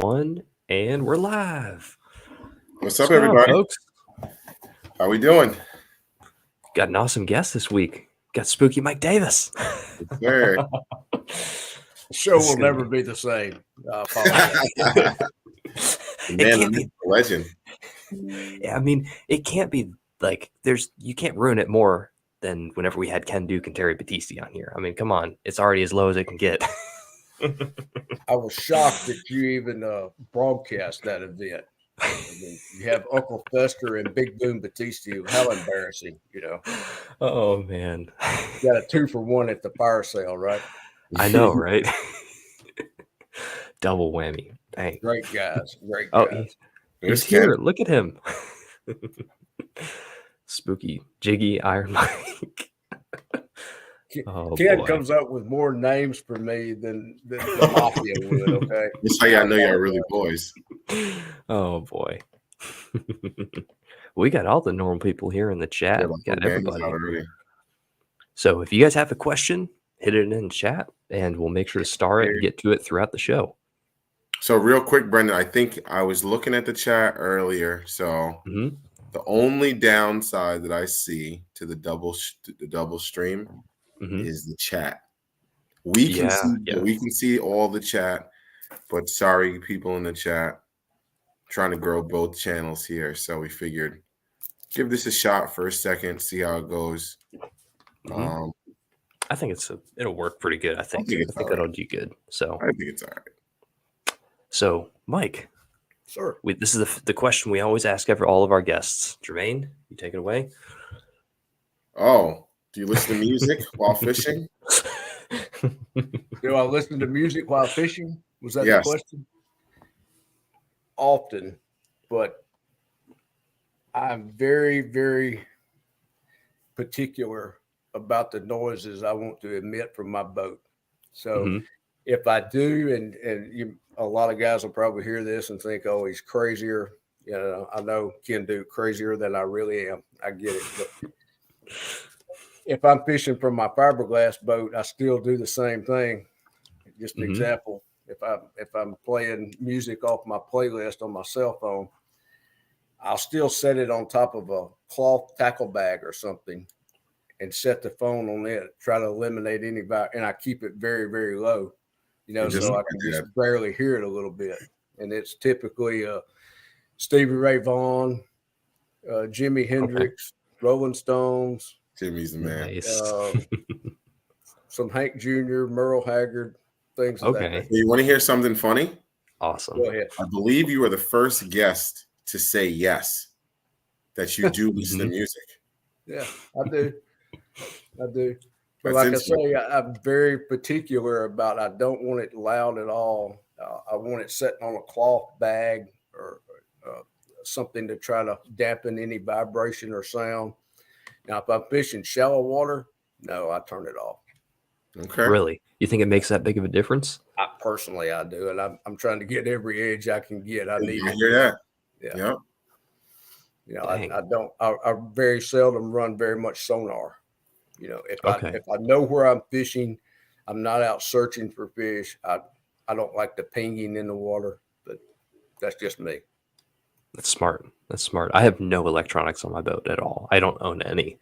One, and we're live. What's What's up, going on, everybody? folks? How we doing? Got an awesome guest this week. Got Spooky Mike Davis. Sir. Show This is will gonna never be- be the same. I apologize. The It man, can't the be. myth, the legend. Yeah, I mean, it can't be like you can't ruin it more than whenever we had Ken Duke and Terry Battisti on here. I mean, come on, it's already as low as it can get. I was shocked that you even broadcast that event. I mean, you have Uncle Fester and Big Boom Batista. How embarrassing, Oh man, You got a 2-for-1 at the fire sale, right? I know, right? Double whammy. Dang. Great guys. Great Oh, guys. he's There's Ken. here. Look at him. Spooky Jiggy Iron Mike. Oh, Ken boy. comes up with more names for me than the Mafia would, okay? That's how y'all know y'all really boys. Oh boy. We got all the normal people here in the chat. Yeah, We like got the gang's everybody. out already. So if you guys have a question, hit it in chat and we'll make sure to star it and get to it throughout the show. So real quick, Brendan, I think I was looking at the chat earlier. So Mhm. the only downside that I see to the double stream Mhm. is the chat. We can see all the chat, but sorry, people in the chat, trying to grow both channels here. So we figured give this a shot for a second, see how it goes. Mhm. I think it'll work pretty good. I think all right. it'll do good. So I think it's all right. So Mike, Sure. this is the question we always ask all of our guests. Jermaine, you take it away. Oh, do you listen to music while fishing? Do I listen to music while fishing? Was that Yes. the question? Often, but I'm very, very particular about the noises I want to emit from my boat. So Mhm. if I do, and a lot of guys will probably hear this and think, oh, he's crazier. I know Ken Duke crazier than I really am. I get it. But if I'm fishing from my fiberglass boat, I still do the same thing. Just an Mhm. example. If I'm playing music off my playlist on my cell phone, I'll still set it on top of a cloth tackle bag or something and set the phone on it, try to eliminate any and I keep it very, very low, so I can just barely hear it a little bit. And it's typically Stevie Ray Vaughan, Jimi Hendrix, Rolling Stones. Jimmy's the man. Nice. Some Hank Jr., Merle Haggard, things of that Okay. nature. You want to hear something funny? Awesome. Go ahead. I believe you were the first guest to say yes, that you do listen to music. Yeah, I do. But That's like I say, I'm very particular about. I don't want it loud at all. I want it sitting on a cloth bag or something to try to dampen any vibration or sound. Now, if I'm fishing shallow water, no, I turn it off. Okay. Really? You think it makes that big of a difference? I do, and I'm trying to get every edge I can get. I need I it. hear that. Yeah. Dang. I don't. I very seldom run very much sonar. If Okay. I know where I'm fishing, I'm not out searching for fish. I don't like the pinging in the water, but that's just me. That's smart. I have no electronics on my boat at all. I don't own any.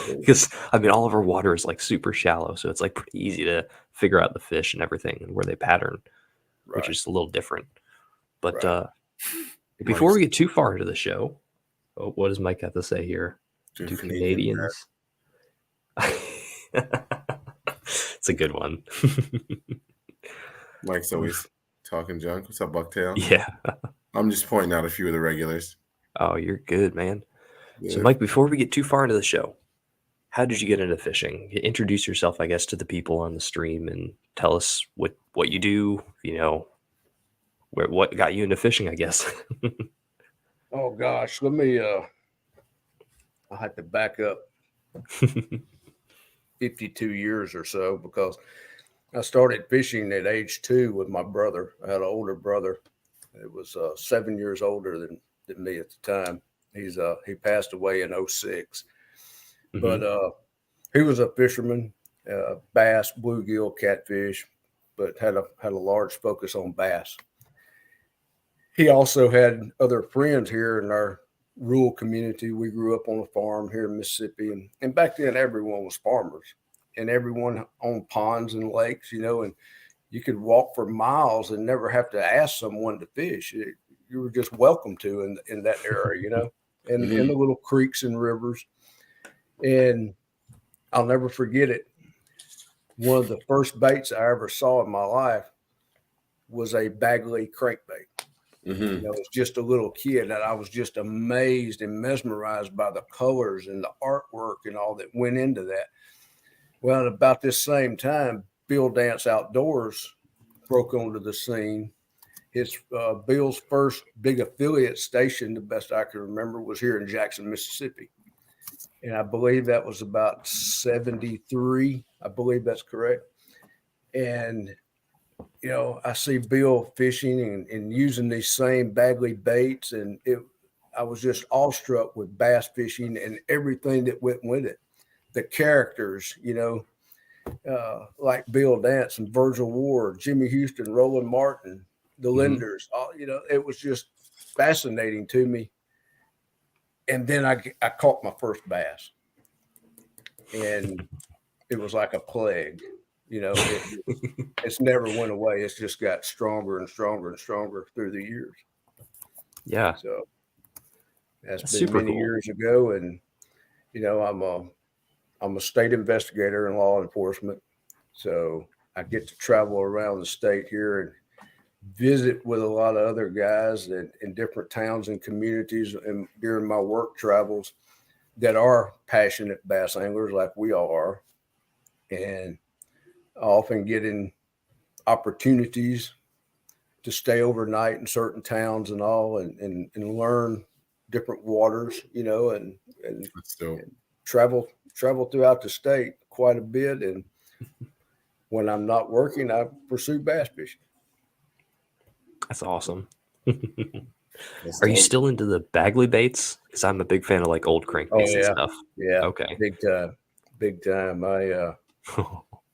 Because all of our water is like super shallow, so it's like pretty easy to figure out the fish and everything and where they pattern, which is a little different. But before we get too far into the show, what does Mike have to say here? Do Canadians? It's a good one. Mike's always talking junk. What's up, Bucktail? Yeah. I'm just pointing out a few of the regulars. Oh, you're good, man. Yeah. So, Mike, before we get too far into the show, how did you get into fishing? Introduce yourself, I guess, to the people on the stream and tell us what you do, what got you into fishing, I guess. Oh gosh, let me I had to back up 52 years or so, because I started fishing at age 2 with my brother. I had an older brother. It was 7 years older than me at the time. He passed away in 06. But he was a fisherman, bass, bluegill, catfish, but had a large focus on bass. he also had other friends here in our rural community. We grew up on a farm here in Mississippi, and back then everyone was farmers, and everyone owned ponds and lakes, and you could walk for miles and never have to ask someone to fish. You were just welcome to in that area, and in the little creeks and rivers. And I'll never forget it. One of the first baits I ever saw in my life was a Bagley crankbait. I was just a little kid, and I was just amazed and mesmerized by the colors and the artwork and all that went into that. Well, at about this same time, Bill Dance Outdoors broke onto the scene. His Bill's first big affiliate station, the best I can remember, was here in Jackson, Mississippi. And I believe that was about 73. I believe that's correct. And, I see Bill fishing and using these same Bagley baits. And I was just awestruck with bass fishing and everything that went with it. The characters, like Bill Dance and Virgil Ward, Jimmy Houston, Roland Martin, the Linders, it was just fascinating to me. And then I caught my first bass, and it was like a plague. It's never went away. It's just got stronger and stronger and stronger through the years. Yeah. So that's been super many cool. years ago, and I'm a state investigator in law enforcement, so I get to travel around the state here and visit with a lot of other guys in different towns and communities, and during my work travels that are passionate bass anglers like we all are. And I often get in opportunities to stay overnight in certain towns and all, and learn different waters, and travel throughout the state quite a bit. And when I'm not working, I pursue bass fishing. That's awesome. Are you still into the Bagley baits? Because I'm a big fan of like old crankbaits and stuff. Yeah. Okay. Big time. I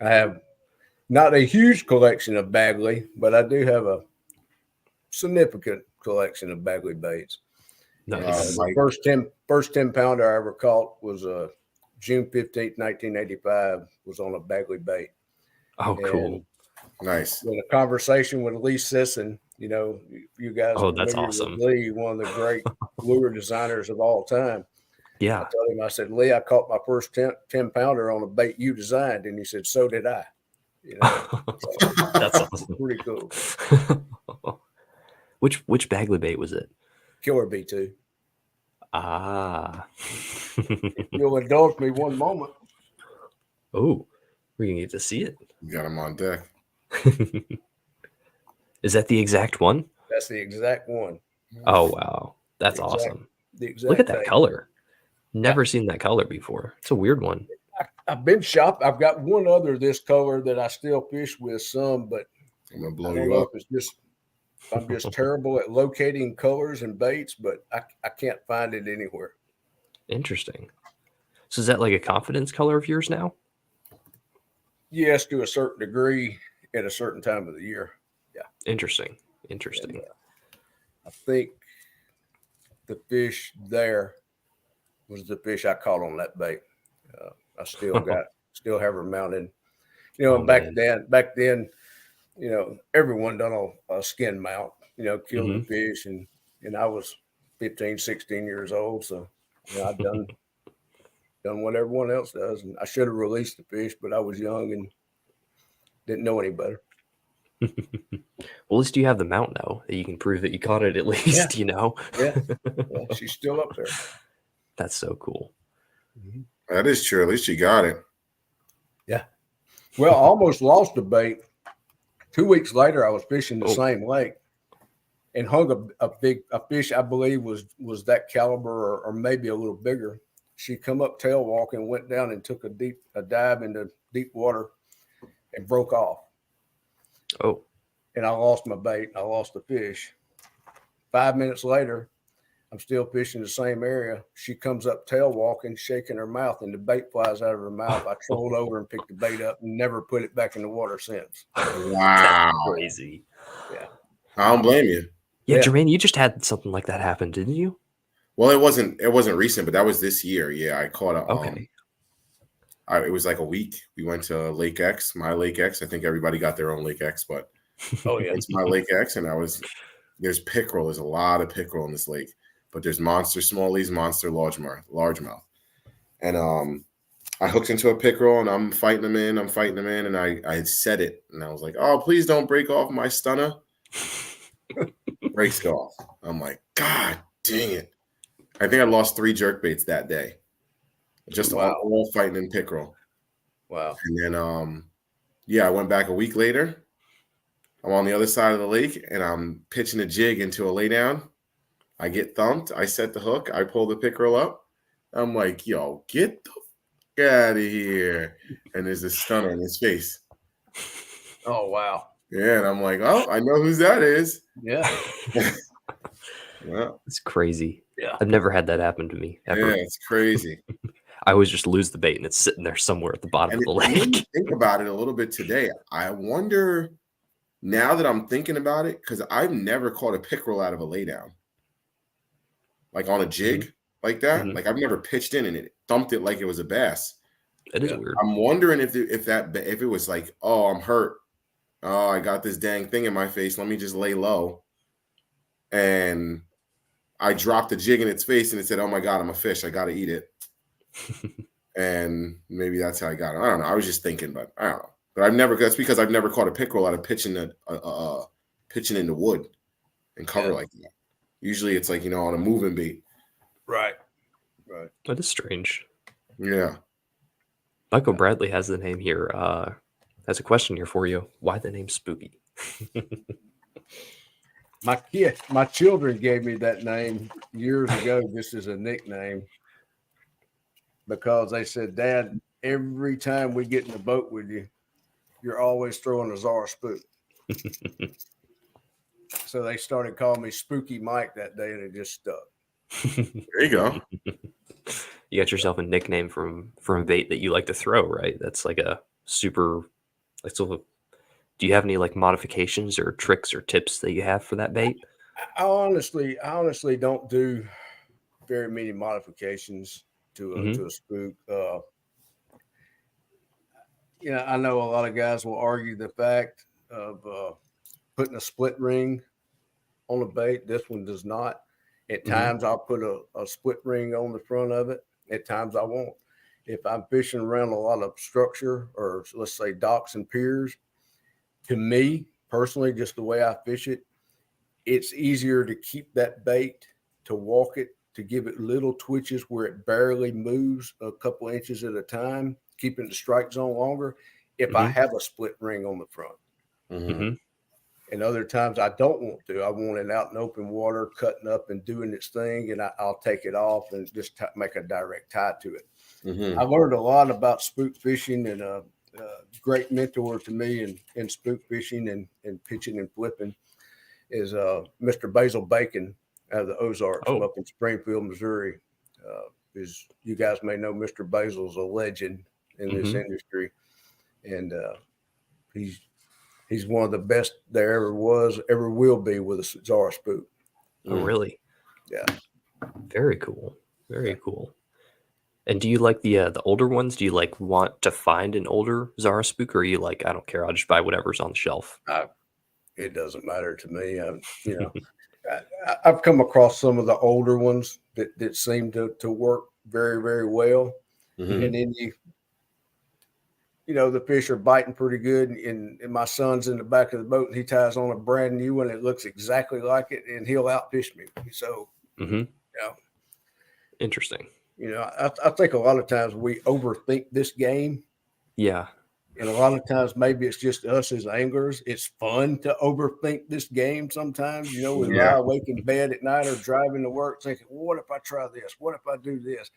have not a huge collection of Bagley, but I do have a significant collection of Bagley baits. Nice. The first 10 pounder I ever caught was June 15th, 1985, was on a Bagley bait. Oh, cool. And nice. With a conversation with Lee Sisson, you guys. Oh, that's awesome. Lee, one of the great lure designers of all time. Yeah. I told him, I said, Lee, I caught my first 10 pounder on a bait you designed. And he said, so did I. So, that's awesome. Pretty cool. Which Bagley bait was it? Killer B2. Ah. You'll indulge me one moment. Oh, we can get to see it. You got him on deck. Is that the exact one? That's the exact one. Oh, wow. That's awesome. Look at that color. Never seen that color before. It's a weird one. I've been shopping. I've got one other this color that I still fish with some, but I'm going to blow you up. I'm just terrible at locating colors and baits, but I can't find it anywhere. Interesting. So is that like a confidence color of yours now? Yes, to a certain degree at a certain time of the year. Yeah. Interesting. And, I think the fish there was the fish I caught on that bait. I still have her mounted. Back then, everyone done a skin mount, killed the fish, and I was 15, 16 years old. So, I've done what everyone else does. And I should have released the fish, but I was young and didn't know any better. Well, at least you have the mount now that you can prove that you caught it at least, Yeah. She's still up there. That's so cool. That is true. At least you got it. Yeah. Well, I almost lost a bait. 2 weeks later, I was fishing the same lake and hung a fish I believe was that caliber or maybe a little bigger. She come up tail walking, went down and took a dive into deep water and broke off. Oh. And I lost my bait. I lost the fish. 5 minutes later, I'm still fishing the same area. She comes up tail walking, shaking her mouth, and the bait flies out of her mouth. I trolled over and picked the bait up and never put it back in the water since. Wow. That's crazy. Yeah. I don't blame you. Yeah, Jermaine, you just had something like that happen, didn't you? Well, it wasn't recent, but that was this year. Yeah, I caught a Okay. it was like a week. We went to Lake X, my Lake X. I think everybody got their own Lake X, but it's my Lake X, and there's pickerel. There's a lot of pickerel in this lake, but there's monster smallies, monster largemouth, and I hooked into a pickerel, and I'm fighting them in, and I set it, and I was like, oh, please don't break off my stunner. Breaks off. I'm like, God dang it. I think I lost 3 jerkbaits that day. Just all fighting in pickerel. Wow. And then I went back a week later. I'm on the other side of the lake, and I'm pitching a jig into a laydown. I get thumped. I set the hook. I pull the pickerel up. I'm like, yo, get the fuck out of here. And there's a stunner in his face. Oh, wow. Yeah, and I'm like, oh, I know whose that is. Yeah. Yeah. It's crazy. Yeah. I've never had that happen to me ever. Yeah, it's crazy. I always just lose the bait and it's sitting there somewhere at the bottom of the lake. Think about it a little bit today. I wonder, now that I'm thinking about it, because I've never caught a pickerel out of a laydown. Like on a jig like that. Mm-hmm. Like I've never pitched in and it thumped it like it was a bass. It is weird. I'm wondering if it was like, oh, I'm hurt. Oh, I got this dang thing in my face. Let me just lay low. And I dropped the jig in its face and it said, oh my God, I'm a fish. I got to eat it. And maybe that's how I got it. I don't know. I was just thinking, but I don't know. But that's because I've never caught a pickerel out of pitching in the wood and cover like that. Usually it's like, on a moving bait. Right. That is strange. Yeah. Michael Bradley has the name here. Has a question here for you. Why the name Spooky? My children gave me that name years ago just as a nickname because they said, Dad, every time we get in the boat with you, you're always throwing a Zara spook. So they started calling me Spooky Mike that day, and it just stuck. There you go. You got yourself a nickname from a bait that you like to throw, right? That's like a super, like, so. Do you have any like modifications or tricks or tips that you have for that bait? I honestly don't do very many modifications to a spook. I know a lot of guys will argue the fact of putting a split ring on a bait. This one does not. At times I'll put a split ring on the front of it. At times I won't. If I'm fishing around a lot of structure or let's say docks and piers, to me personally, just the way I fish it, it's easier to keep that bait, to walk it, to give it little twitches where it barely moves a couple inches at a time, keeping the strike zone longer. If I have a split ring on the front. And other times I don't want to. I want it out in open water, cutting up and doing its thing, and I'll take it off and just make a direct tie to it. I learned a lot about spook fishing, and a great mentor to me in spook fishing and pitching and flipping is Mr. Basil Bacon out of the Ozarks up in Springfield, Missouri. As you guys may know, Mr. Basil's a legend in this industry, and he's one of the best there ever will be with a Zara spook. Oh, really? Yeah. Very cool. Very cool. And do you like the older ones? Do you like want to find an older Zara spook, or are you like, I don't care, I'll just buy whatever's on the shelf? It doesn't matter to me. I've come across some of the older ones that seem to work very, very well. And then the fish are biting pretty good, and my son's in the back of the boat and he ties on a brand new one. It looks exactly like it, and he'll outfish me. So, Interesting. I think a lot of times we overthink this game. Yeah. And a lot of times maybe it's just us as anglers. It's fun to overthink this game sometimes. We lie awake in bed at night or driving to work thinking, well, what if I try this? What if I do this?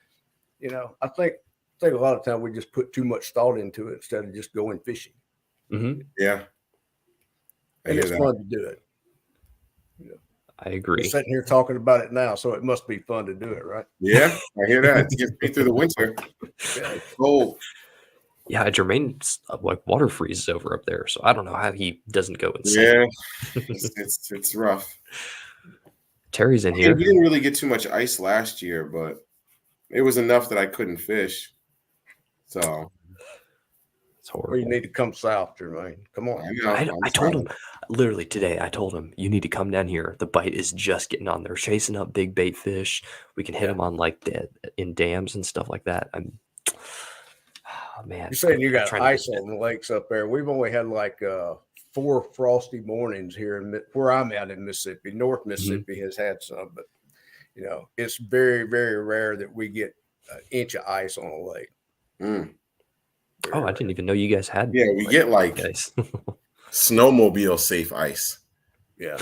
I think a lot of time we just put too much thought into it instead of just going fishing. Yeah. And it's fun to do it. I agree. We're sitting here talking about it now, so it must be fun to do it, right? Yeah, I hear that. It gets me through the winter. It's cold. Yeah, Jermaine's like water freezes over up there, so I don't know how he doesn't go insane. Yeah, it's rough. Terry's in I mean, here. we didn't really get too much ice last year, but it was enough that I couldn't fish. So it's horrible. Well, you need to come south, Jermaine. Come on. I told him literally today. I told him you need to come down here. The bite is just getting on. They're chasing up big bait fish. We can hit them on like in dams and stuff like that. Oh, man, You're saying you got ice on the lakes up there. We've only had like 4 frosty mornings here where I'm at in Mississippi. North Mississippi has had some, but you know, it's very, very rare that we get an inch of ice on a lake. Oh, I didn't even know you guys had. Yeah, we get like snowmobile safe ice. Yeah,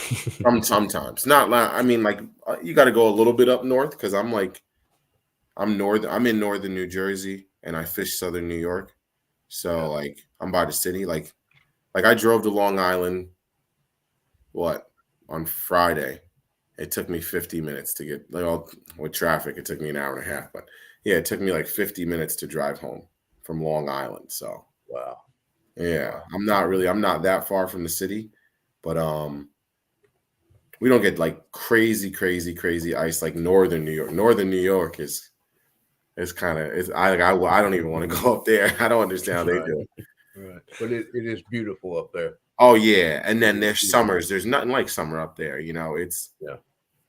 sometimes not. I mean, like you got to go a little bit up north because I'm in northern New Jersey and I fish southern New York, so like I'm by the city. Like I drove to Long Island. On Friday? It took me 50 minutes to get with traffic. It took me an hour and a half, but yeah, it took me like 50 minutes to drive home from Long Island. So wow. Yeah, I'm not that far from the city, but we don't get like crazy ice like northern New York. Northern New York is kind of I don't even want to go up there. I don't understand how they do it. Right. But it is beautiful up there. Oh yeah, and then there's summers. There's nothing like summer up there. You know, it's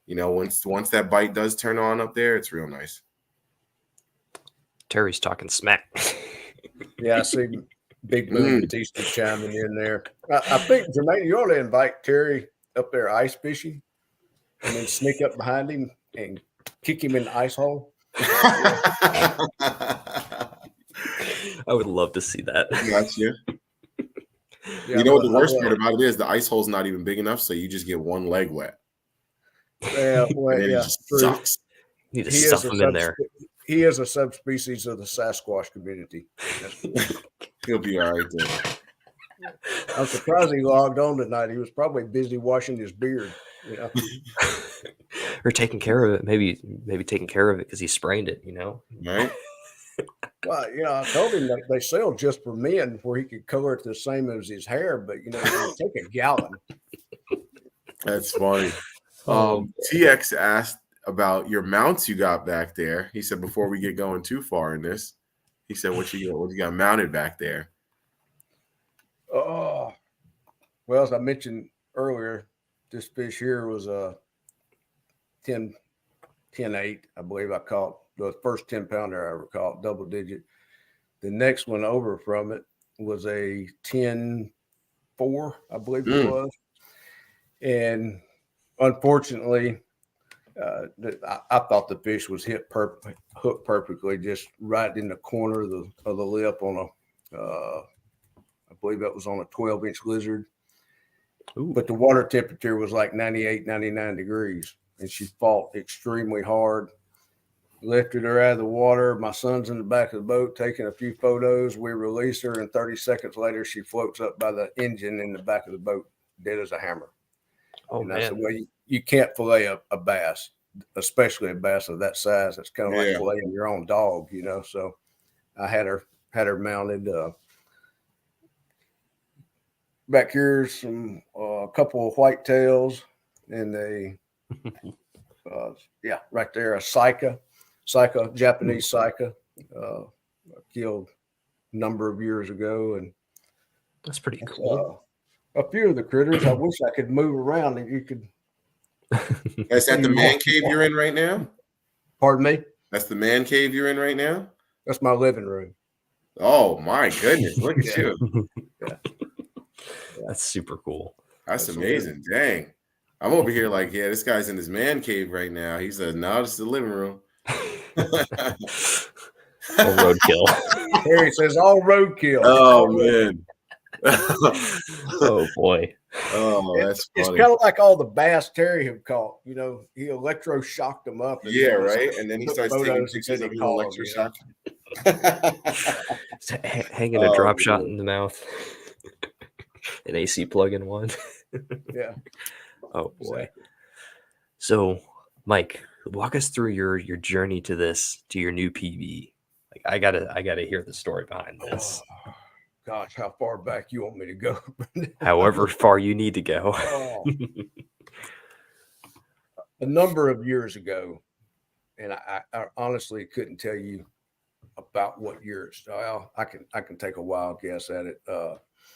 You know, once that bite does turn on up there, it's real nice. Terry's talking smack. Yeah, I see Big Moon Batista chiming in there. I think, Jermaine, you ought to invite Terry up there ice fishing and then sneak up behind him and kick him in the ice hole. I would love to see that. Gotcha. You know what the worst part about it is? The ice hole's not even big enough, so you just get one leg wet. Yeah, well, it just sucks. You need to stuff him in there. He is a subspecies of the Sasquatch community. He'll be all right then. I'm surprised he logged on tonight. He was probably busy washing his beard. You know? Or taking care of it. Maybe taking care of it because he sprained it, you know? Right. Well, you know, I told him that they sell just for men where he could color it the same as his hair, but you know, it would take a gallon. That's funny. TX asked about your mounts you got back there. He said before we get going too far in this, he said, what you got mounted back there? Oh, well, as I mentioned earlier, this fish here was a 10-8, I believe I caught. The first 10-pounder I ever caught, double digit. The next one over from it was a 10-4, I believe it was. And unfortunately, I thought the fish was hooked perfectly, just right in the corner of the lip on I believe that was on a 12-inch lizard. Ooh. But the water temperature was like 98, 99 degrees, and she fought extremely hard. Lifted her out of the water. My son's in the back of the boat taking a few photos. We release her, and 30 seconds later, she floats up by the engine in the back of the boat, dead as a hammer. Oh, and man. I said, well, you can't fillet a bass, especially a bass of that size. It's kind of like filleting your own dog, you know. So I had her mounted. Back here, a couple of whitetails, and right there, a Sika, Japanese Sika, killed a number of years ago, and that's pretty cool. A few of the critters, I wish I could move around and you could. Is that the man cave you're in right now? Pardon me? That's the man cave you're in right now? That's my living room. Oh my goodness! Look at you. Yeah. That's super cool. That's amazing. Dang. I'm over here like, yeah, this guy's in his man cave right now. He said, no, this is the living room. All roadkill. Harry says all roadkill. Oh, man. Oh, boy. Oh, that's funny. It's kind of like all the bass Terry have caught. You know, he electroshocked them up. And right? And then he starts taking pictures of electroshock. Hanging a drop shot in the mouth. An AC plug in one. Yeah. Oh boy. Exactly. So, Mike, walk us through your journey to your new PB. Like I gotta hear the story behind this. Oh, gosh, how far back you want me to go? However far you need to go. a number of years ago, and I honestly couldn't tell you about what years. Well, I can take a wild guess at it.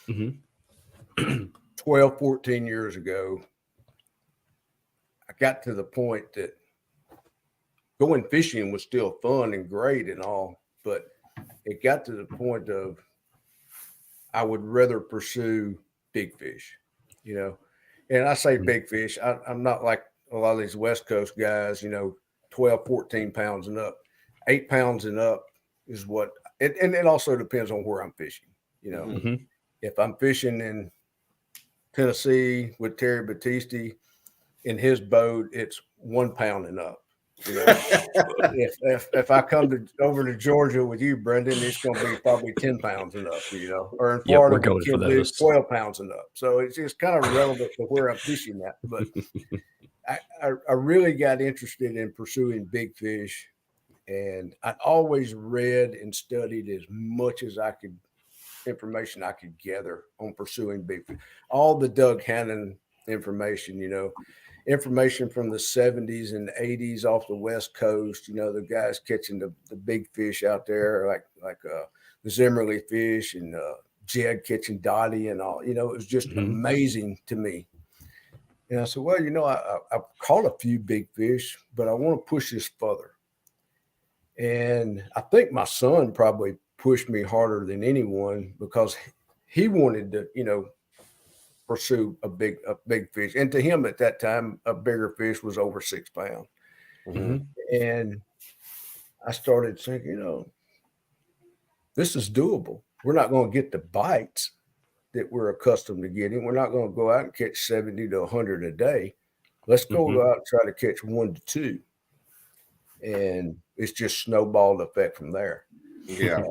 Mm-hmm. 12, 14 years ago, I got to the point that going fishing was still fun and great and all, but it got to the point of I would rather pursue big fish, you know. And I say big fish, I'm not like a lot of these West Coast guys, 12, 14 pounds and up. 8 pounds and up is what, and it also depends on where I'm fishing, Mm-hmm. If I'm fishing in Tennessee with Terry Battisti in his boat, it's 1 pound and up. If I come over to Georgia with you, Brendan, it's going to be probably 10 pounds and up, or in Florida, we're going for those 12 pounds and up. So it's just kind of relevant to where I'm fishing at. But I really got interested in pursuing big fish, and I always read and studied as much as I could, information I could gather on pursuing big fish. All the Doug Hannon information, information from the 70s and 80s off the West Coast, the guys catching the big fish out there, like the Zimmerly fish and Jed catching Dottie and all, it was just amazing to me. And I said, well, I've caught a few big fish, but I want to push this further. And I think my son probably pushed me harder than anyone because he wanted to, pursue a big fish. And to him at that time, a bigger fish was over 6 pounds. Mm-hmm. And I started thinking, this is doable. We're not going to get the bites that we're accustomed to getting. We're not going to go out and catch 70 to 100 a day. Let's go out and try to catch 1 to 2. And it's just snowballed effect from there. Yeah.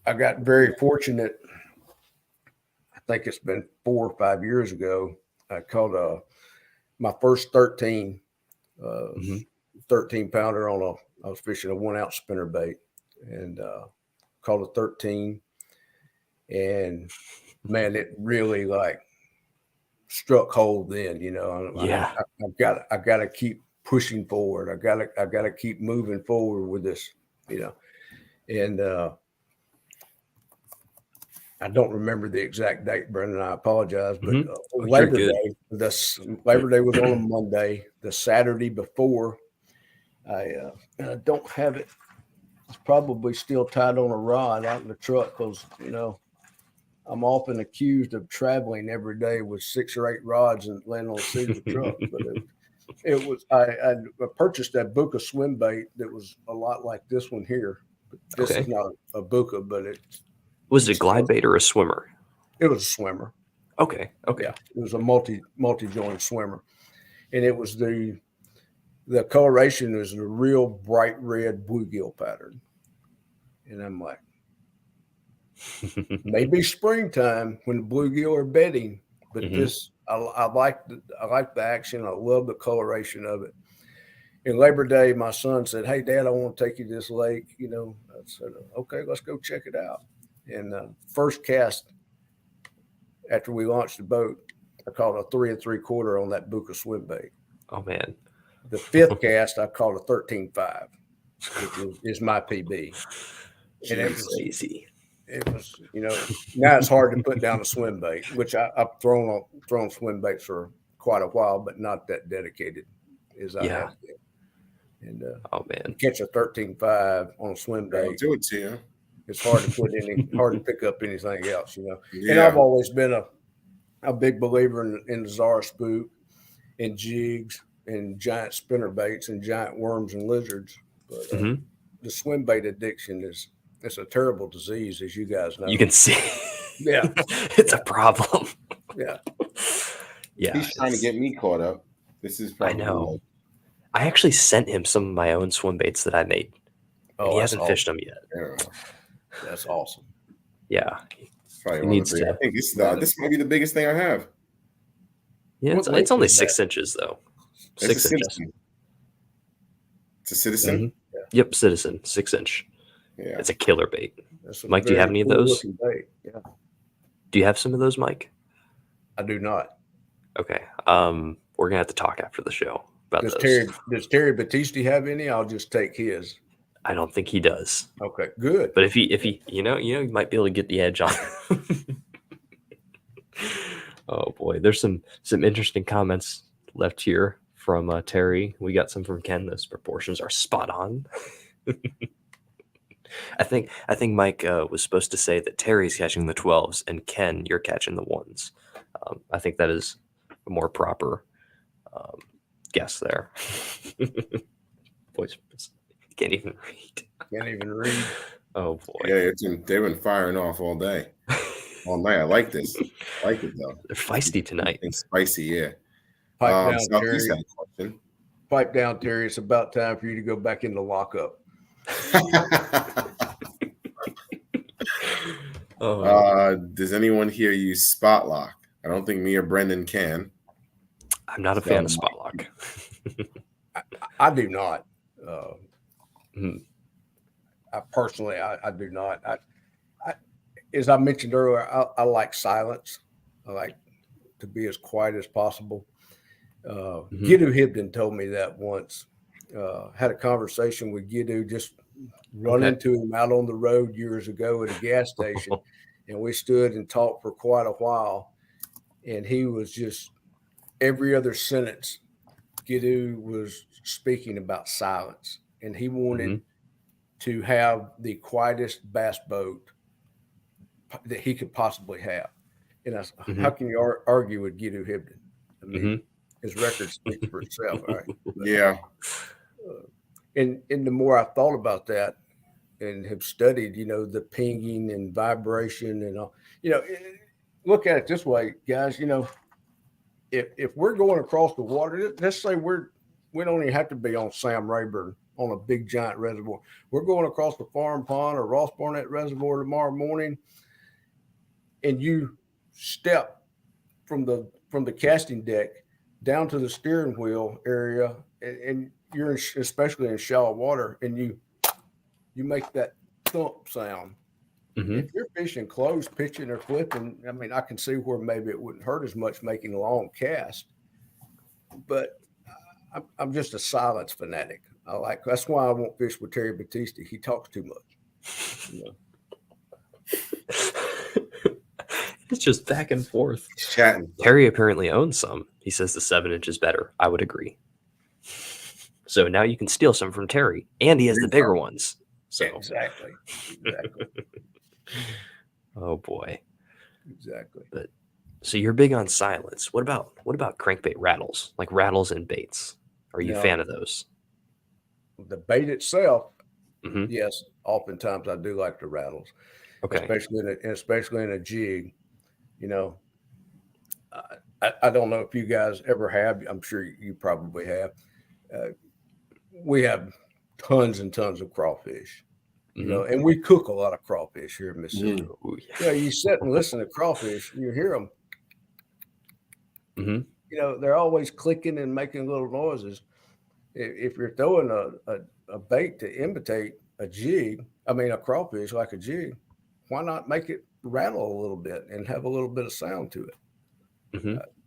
I got very fortunate. I think it's been 4 or 5 years ago. I caught my first 13 pounder I was fishing a 1 ounce spinner bait and caught a 13. And man, it really struck hold then, Yeah. I got to keep pushing forward. I got to keep moving forward with this, and I don't remember the exact date, Brendan. I apologize, but Labor Day. Labor Day was on a Monday. The Saturday before, I don't have it. It's probably still tied on a rod out in the truck because I'm often accused of traveling every day with 6 or 8 rods and laying on the seat of the truck. But it was I purchased that Buka swim bait that was a lot like this one here. This is not a Buka, but was it a glide bait or a swimmer? It was a swimmer. Okay. Yeah, it was a multi-joint swimmer, and it was the coloration was a real bright red bluegill pattern, and I'm like, maybe springtime when the bluegill are bedding, but this I like the action. I love the coloration of it. And Labor Day, my son said, "Hey, Dad, I want to take you to this lake." I said, "Okay, let's go check it out." And first cast after we launched the boat, I caught a 3 3/4 on that Buka swim bait. Oh man! The 5th cast, I caught a 13.5, which is my PB. And it was crazy. It was, now it's hard to put down a swim bait, which I've thrown swim baits for quite a while, but not that dedicated as I have been. And oh man, catch a 13.5 on a swim bait. I'll do it to you. It's hard to hard to pick up anything else, Yeah. And I've always been a big believer in the Zara spook and jigs and giant spinner baits and giant worms and lizards. But the swim bait addiction it's a terrible disease, as you guys know. You can see. Yeah. It's a problem. Yeah. Yeah. He's trying to get me caught up. This is probably I know. I actually sent him some of my own swim baits that I made. Oh, he hasn't fished them yet. Yeah. That's awesome. Yeah. He needs to. I think this might be the biggest thing I have. Yeah, it's only 6 inches though. 6 inches. It's a Citizen? Mm-hmm. Yep, Citizen, 6 inch. Yeah. It's a killer bait. Mike, do you have any of those? Yeah. Do you have some of those, Mike? I do not. Okay. We're gonna have to talk after the show about Does those. Terry Battisti have any? I'll just take his. I don't think he does. Okay, good. But if he, you might be able to get the edge on. Oh boy, there's some interesting comments left here from Terry. We got some from Ken. Those proportions are spot on. I think Mike was supposed to say that Terry's catching the 12s and Ken, you're catching the 1s. I think that is a more proper guess there. Voice can't even read. Can't even read. Oh boy. Yeah, they've been firing off all day, all night. I like this. I like it though. They're feisty tonight. It's spicy, yeah. Pipe down, Southeast Terry. had a question. Pipe down, Terry. It's about time for you to go back into lockup. Does anyone here use Spot Lock? I don't think me or Brendan can. I'm not a fan of Spot Lock. I do not. Hmm. I personally, I do not. As I mentioned earlier, I like silence. I like to be as quiet as possible. Giddu Hibden told me that once. Had a conversation with Giddu, just run into him out on the road years ago at a gas station, and we stood and talked for quite a while. And he was just every other sentence, Giddu was speaking about silence, and he wanted to have the quietest bass boat that he could possibly have. And I said, how can you argue with Giddu Hibden? I mean, his record speaks for itself, right? Yeah. And the more I thought about that and have studied, the pinging and vibration and all, look at it this way, guys, if we're going across the water, let's say we don't even have to be on Sam Rayburn on a big giant reservoir. We're going across the Farm Pond or Ross Barnett Reservoir tomorrow morning, and you step from the casting deck down to the steering wheel area, and you're especially in shallow water, and you make that thump sound. If you're fishing close, pitching or flipping, I mean, I can see where maybe it wouldn't hurt as much making a long cast, but I'm just a silence fanatic. That's why I won't fish with Terry Battisti. He talks too much. It's just back and forth. Chatting. Terry apparently owns some. He says the 7-inch is better. I would agree. So now you can steal some from Terry, and he has the bigger ones. So Exactly. Oh boy. Exactly. But so you're big on silence. What about crankbait rattles? Like rattles and baits. Are you a fan of those? The bait itself, yes. Oftentimes I do like the rattles. Okay. Especially in a jig. I don't know if you guys ever have. I'm sure you probably have. We have tons and tons of crawfish. And we cook a lot of crawfish here in Mississippi. You sit and listen to crawfish, you hear them. They're always clicking and making little noises. If you're throwing a bait to imitate a crawfish like a jig, why not make it rattle a little bit and have a little bit of sound to it?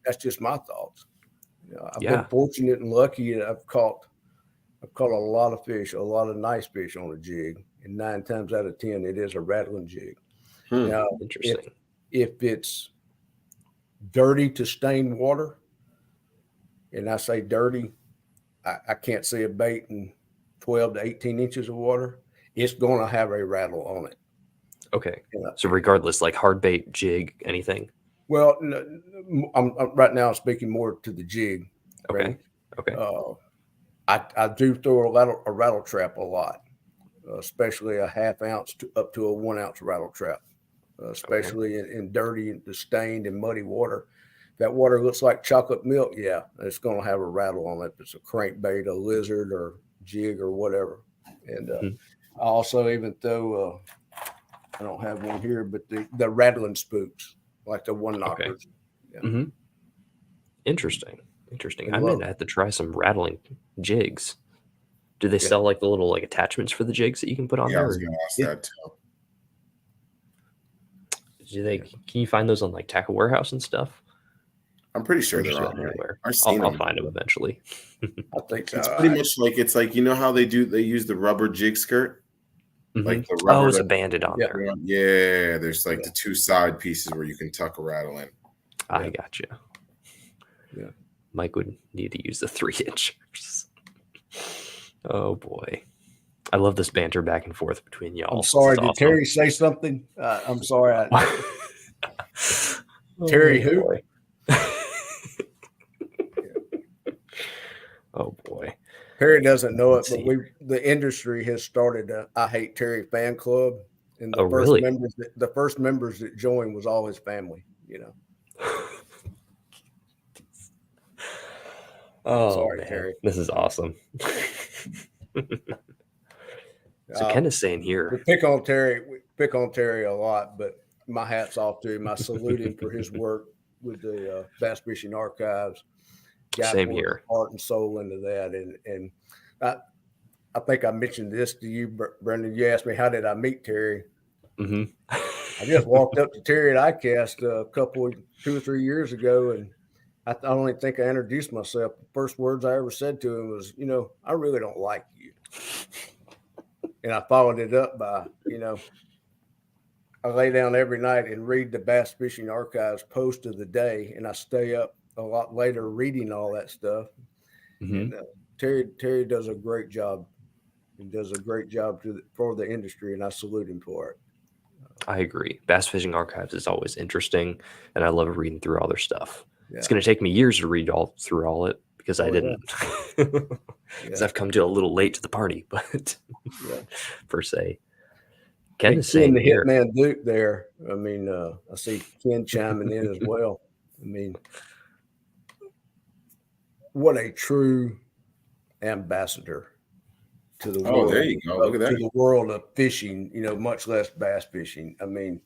That's just my thoughts. I've been fortunate and lucky that I've caught a lot of fish, a lot of nice fish on a jig. And 9 times out of 10, it is a rattling jig. Now, interesting. If it's dirty to stained water, and I say dirty, I can't see a bait in 12 to 18 inches of water, it's going to have a rattle on it. Okay. So regardless, like hard bait, jig, anything? Well, I'm right now speaking more to the jig. Okay. Right? Okay. I do throw a rattle trap a lot. Especially a half ounce up to a 1 ounce rattle trap, especially in dirty and stained and muddy water. That water looks like chocolate milk. Yeah, it's going to have a rattle on it. If it's a crankbait, a lizard, or jig, or whatever. And I also even throw. I don't have one here, but the rattling spooks, like the one knockers. Okay. Yeah. Interesting. I might have to try some rattling jigs. Do they sell like the little attachments for the jigs that you can put on there? I was going to ask that too. Can you find those on like Tackle Warehouse and stuff? I'm pretty sure I'm they're sure on they're there. everywhere. I've seen I'll them. find them eventually. I think so. It's pretty much like it's like, you know how they use the rubber jig skirt, like the rubber. Oh, it's a banded on there. Yeah, there's like the two side pieces where you can tuck a rattle in. I got you. Yeah, Mike would need to use the 3-inch. Oh boy, I love this banter back and forth between y'all. I'm sorry. Did awesome. Terry say something? I'm sorry. Terry who? Boy. Oh boy. Terry doesn't know it, but the industry has started a I Hate Terry fan club, and the first members that joined was all his family. You know. Oh, sorry, man. Terry. This is awesome. So Ken is saying here, we pick on Terry a lot, but my hat's off to him. I salute him for his work with the Bass Fishing Archives. Same here. Heart and soul into that, and I think I mentioned this to you, Brendan. You asked me how did I meet Terry. Mm-hmm. I just walked up to Terry at ICAST 2 or 3 years ago, and I don't even think I introduced myself. The first words I ever said to him was, I really don't like you. And I followed it up by, I lay down every night and read the Bass Fishing Archives post of the day, and I stay up a lot later reading all that stuff. Mm-hmm. And Terry does a great job. He does a great job for the industry, and I salute him for it. I agree. Bass Fishing Archives is always interesting, and I love reading through all their stuff. Yeah. It's going to take me years to read through all it because I didn't. Because I've come to a little late to the party, but per se. Ken is saying the here, Hitman Duke there. I mean, I see Ken chiming in as well. I mean, what a true ambassador to the world. Oh, there you go. Look at that. To the world of fishing, much less bass fishing. I mean,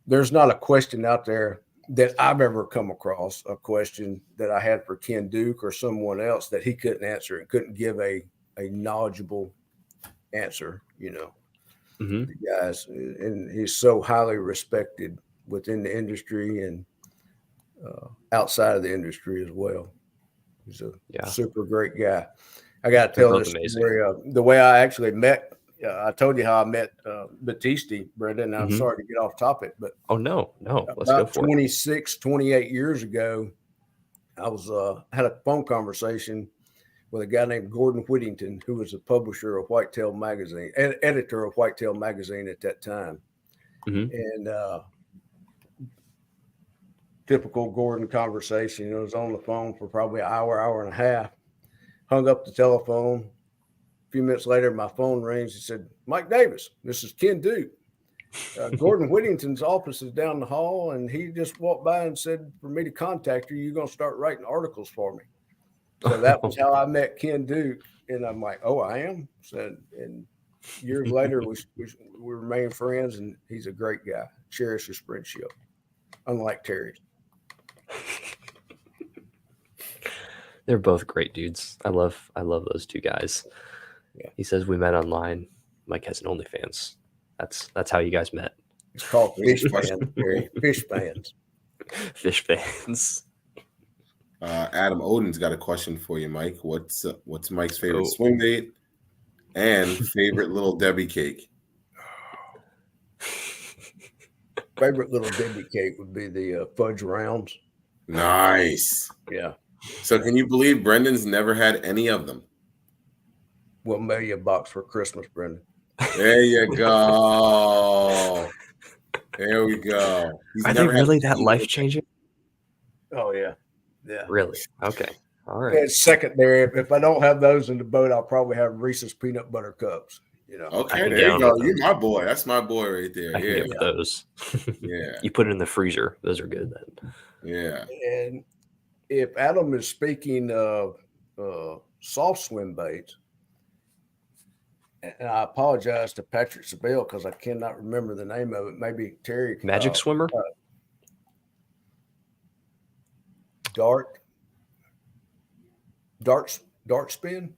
there's not a question out there that I've ever come across, a question that I had for Ken Duke or someone else that he couldn't answer and couldn't give a knowledgeable answer, Mm-hmm. The guys, and he's so highly respected within the industry and outside of the industry as well. He's a super great guy. I got to tell this story. The way I actually met, I told you how I met Battisti, Brendan. I'm sorry to get off topic, but no, let's about go for 28 years ago, I was had a phone conversation with a guy named Gordon Whittington, who was a publisher of Whitetail Magazine, editor of Whitetail Magazine at that time. Mm-hmm. And typical Gordon conversation. I was on the phone for probably an hour and a half. Hung up the telephone. A few minutes later, my phone rings. He said, "Mike Davis, this is Ken Duke. Gordon Whittington's office is down the hall, and he just walked by and said for me to contact you. You're going to start writing articles for me." So that was how I met Ken Duke. And I'm like, "Oh, I am?" Said, and years later, we remain friends, and he's a great guy. Cherish his friendship, unlike Terry's. They're both great dudes. I love those two guys. Yeah. He says we met online. Mike has an OnlyFans. That's how you guys met. It's called Fish Fans, Terry. Fish Fans. Fish fans. Adam Odin's got a question for you, Mike. What's Mike's favorite swim bait and favorite Little Debbie cake? Favorite Little Debbie cake would be the fudge rounds. Nice. Yeah. So can you believe Brendan's never had any of them? We'll mail you a box for Christmas, Brendan. There you go. There we go. Are they really that life-changing? Oh, yeah. Yeah. Really? Okay. All right. It's secondary. If I don't have those in the boat, I'll probably have Reese's peanut butter cups. Okay, there you go. You're my boy. That's my boy right there. I can get those. Yeah. You put it in the freezer. Those are good then. Yeah. And if Adam is speaking of soft swim baits, and I apologize to Patrick Sabelle because I cannot remember the name of it. Maybe Terry. Magic Swimmer? Dart spin.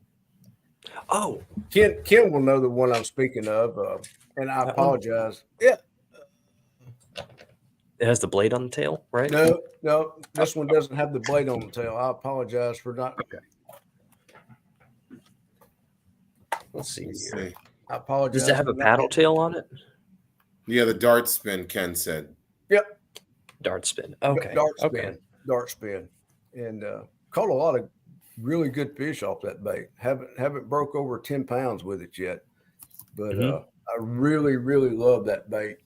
Oh, Ken will know the one I'm speaking of, and I apologize. Yeah, It has the blade on the tail, right? No, this one doesn't have the blade on the tail. I apologize for not. Okay. Let's see Let's here. see. I apologize. Does it have a paddle tail on it? Yeah, the dart spin, Ken said. Yep. Dart spin. Okay. Dart spin. Okay. Dart spin. And caught a lot of really good fish off that bait. Haven't broke over 10 pounds with it yet. But I really, really love that bait.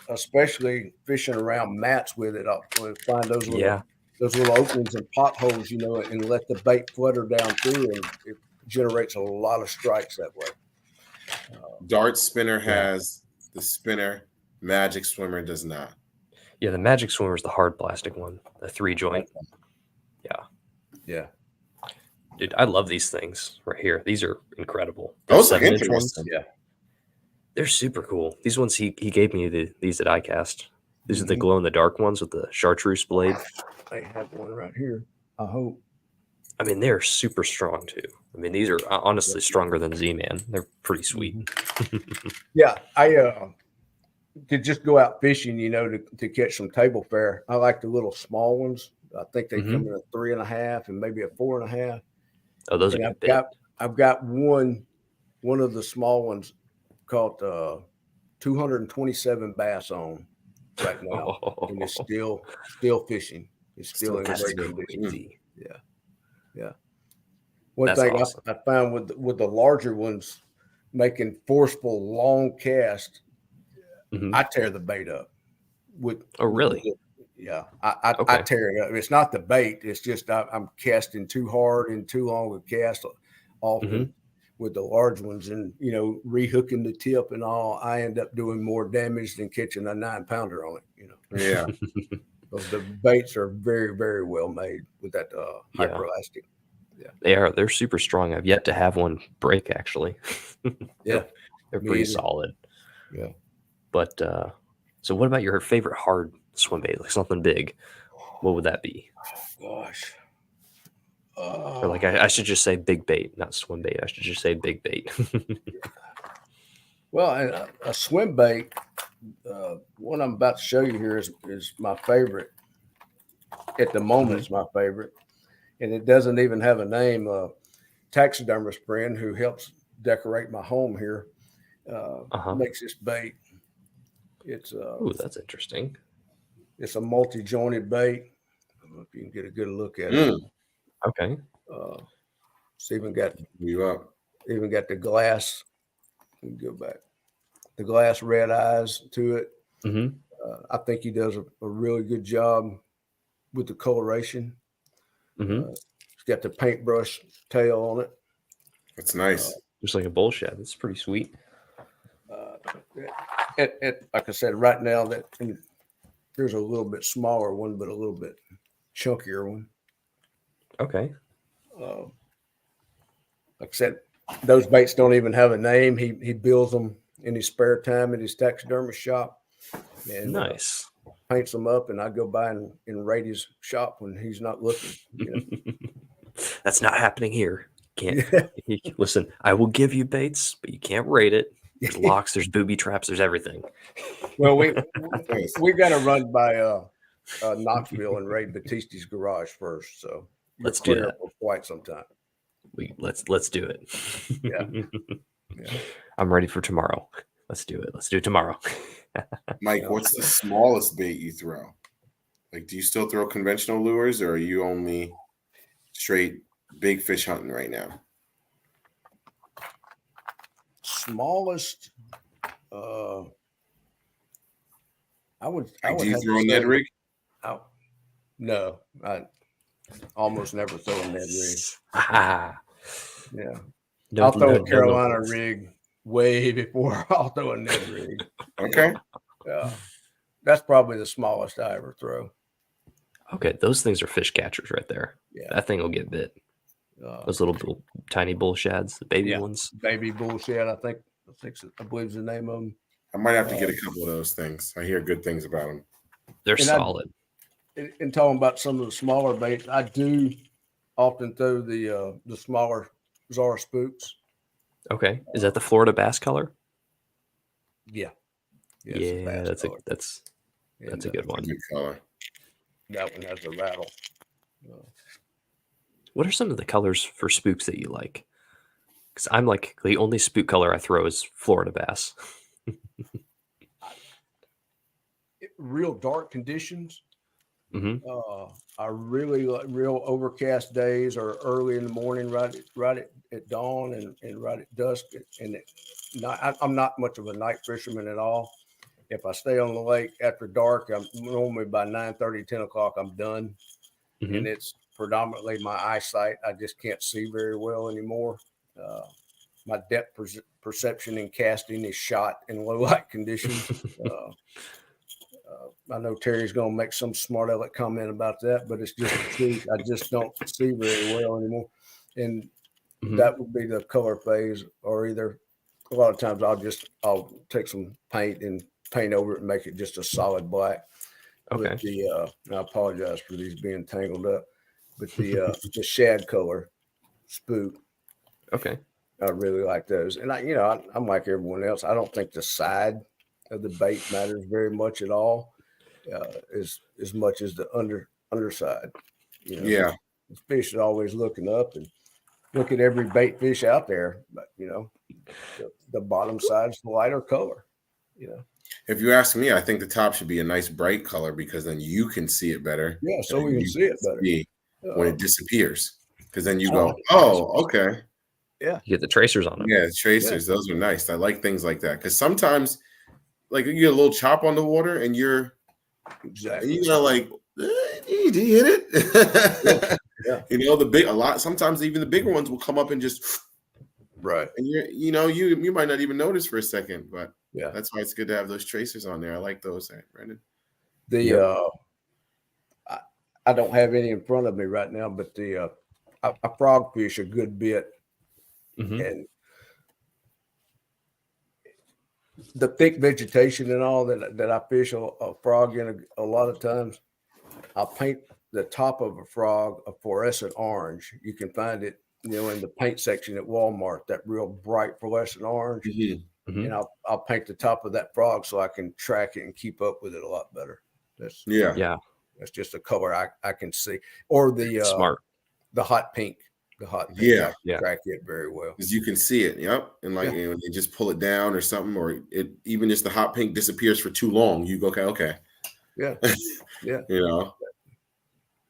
Especially fishing around mats with it. I'll find those little openings and potholes, and let the bait flutter down through, and it generates a lot of strikes that way. Dart spinner has the spinner. Magic swimmer does not. Yeah, the Magic Swimmer is the hard plastic one, the 3-joint. Yeah. Dude, I love these things right here. These are incredible. Those are 7-inch ones. interesting. Yeah. They're super cool. These ones he gave me these at iCast. These are the glow in the dark ones with the chartreuse blade. I have one right here. I hope. I mean, they're super strong too. I mean, these are honestly stronger than Z-Man. They're pretty sweet. Yeah, I to just go out fishing, to catch some table fare. I like the little small ones. I think they come in a 3.5 and maybe a 4.5. Oh, those are good. I've got one of the small ones caught 227 bass on right now, and it's still fishing. It's still in great condition. Yeah. One That's thing awesome. I found with the larger ones making forceful long cast, I tear the bait up. Oh, really? I tear it up. It's not the bait. It's just I'm casting too hard and too long a cast often with the large ones, and rehooking the tip and all. I end up doing more damage than catching a 9-pounder on it. Yeah. Because the baits are very, very well made with that hyperelastic. Yeah, they are. They're super strong. I've yet to have one break actually. Yeah, they're pretty solid. Yeah. But so what about your favorite hard swim bait? Like something big. What would that be? Gosh. Or like I should just say big bait, not swim bait. I should just say big bait. Well, a swim bait, one I'm about to show you here is my favorite. At the moment, it's my favorite. And it doesn't even have a name. Taxidermist friend who helps decorate my home here makes this bait. It's that's interesting. It's a multi-jointed bait. I don't know if you can get a good look at it. Okay. It's even got the glass. Let me go back. The glass red eyes to it. I think he does a really good job with the coloration. It's got the paintbrush tail on it. That's nice. Just like a bull shed. That's pretty sweet. Like I said, right now there's a little bit smaller one, but a little bit chunkier one. Okay. Like I said, those baits don't even have a name. He builds them in his spare time at his taxidermist shop. And nice. Paints them up, and I go by and rate his shop when he's not looking. That's not happening here. Can't listen. I will give you baits, but you can't rate it. There's locks, there's booby traps, there's everything. Well, we got to run by Knoxville and raid Batisti's garage first. So let's do that for quite some time. Let's do it. Yeah. I'm ready for tomorrow. Let's do it. Let's do it tomorrow. Mike, what's the smallest bait you throw? Like, do you still throw conventional lures, or are you only straight big fish hunting right now? Smallest, I would. Do you throw a Ned rig? No, I almost never throw a Ned rig. Yeah, I'll throw a Carolina rig way before I'll throw a Ned rig. Okay. Yeah, that's probably the smallest I ever throw. Okay, those things are fish catchers right there. Yeah, that thing will get bit. Those little tiny bull shads, the baby ones. Baby bull shad, I believe is the name of them. I might have to get a couple of those things. I hear good things about them. They're solid. And talking about some of the smaller baits, I do often throw the smaller Zara spooks. Okay, is that the Florida bass color? Yeah. Yeah, that's That's a good one. Good color. That one has a rattle. What are some of the colors for spooks that you like? Because I'm like, the only spook color I throw is Florida bass. Real dark conditions. Mm-hmm. I really like real overcast days or early in the morning, right at dawn and right at dusk. And I'm not much of a night fisherman at all. If I stay on the lake after dark, I'm normally by 9:30, 10 o'clock, I'm done. Mm-hmm. And it's predominantly my eyesight. I just can't see very well anymore. My depth perception in casting is shot in low light conditions. I know Terry's going to make some smart aleck comment about that, but it's just the truth. I just don't see very well anymore. And that would be the color phase, or either a lot of times I'll take some paint and paint over it and make it just a solid black. Okay. With I apologize for these being tangled up, but the shad color spook. Okay. I really like those. And I'm like everyone else. I don't think the side of the bait matters very much at all. As much as the underside. Yeah. The fish is always looking up and look at every bait fish out there, but the bottom side's the lighter color. If you ask me, I think the top should be a nice bright color because then you can see it better. Yeah, so we can see it better when it disappears. Because then you go, oh, okay. Yeah. You get the tracers on them. Yeah, tracers. Those are nice. I like things like that. Because sometimes, like, you get a little chop on the water and you're like, did you hit it? Yeah. Sometimes even the bigger ones will come up and just right. And you might not even notice for a second, but yeah, that's why it's good to have those tracers on there. I like those, Brandon. I don't have any in front of me right now, but I frog fish a good bit, and the thick vegetation and all that I fish a frog in a lot of times, I'll paint the top of a frog a fluorescent orange. You can find it, in the paint section at Walmart, that real bright fluorescent orange. And I'll paint the top of that frog so I can track it and keep up with it a lot better. That's just a color I can see. Or the smart, the hot pink. The hot pink, I can track it very well because you can see it. Yep, and they just pull it down or something, or it even just the hot pink disappears for too long. You go, okay, yeah, yeah,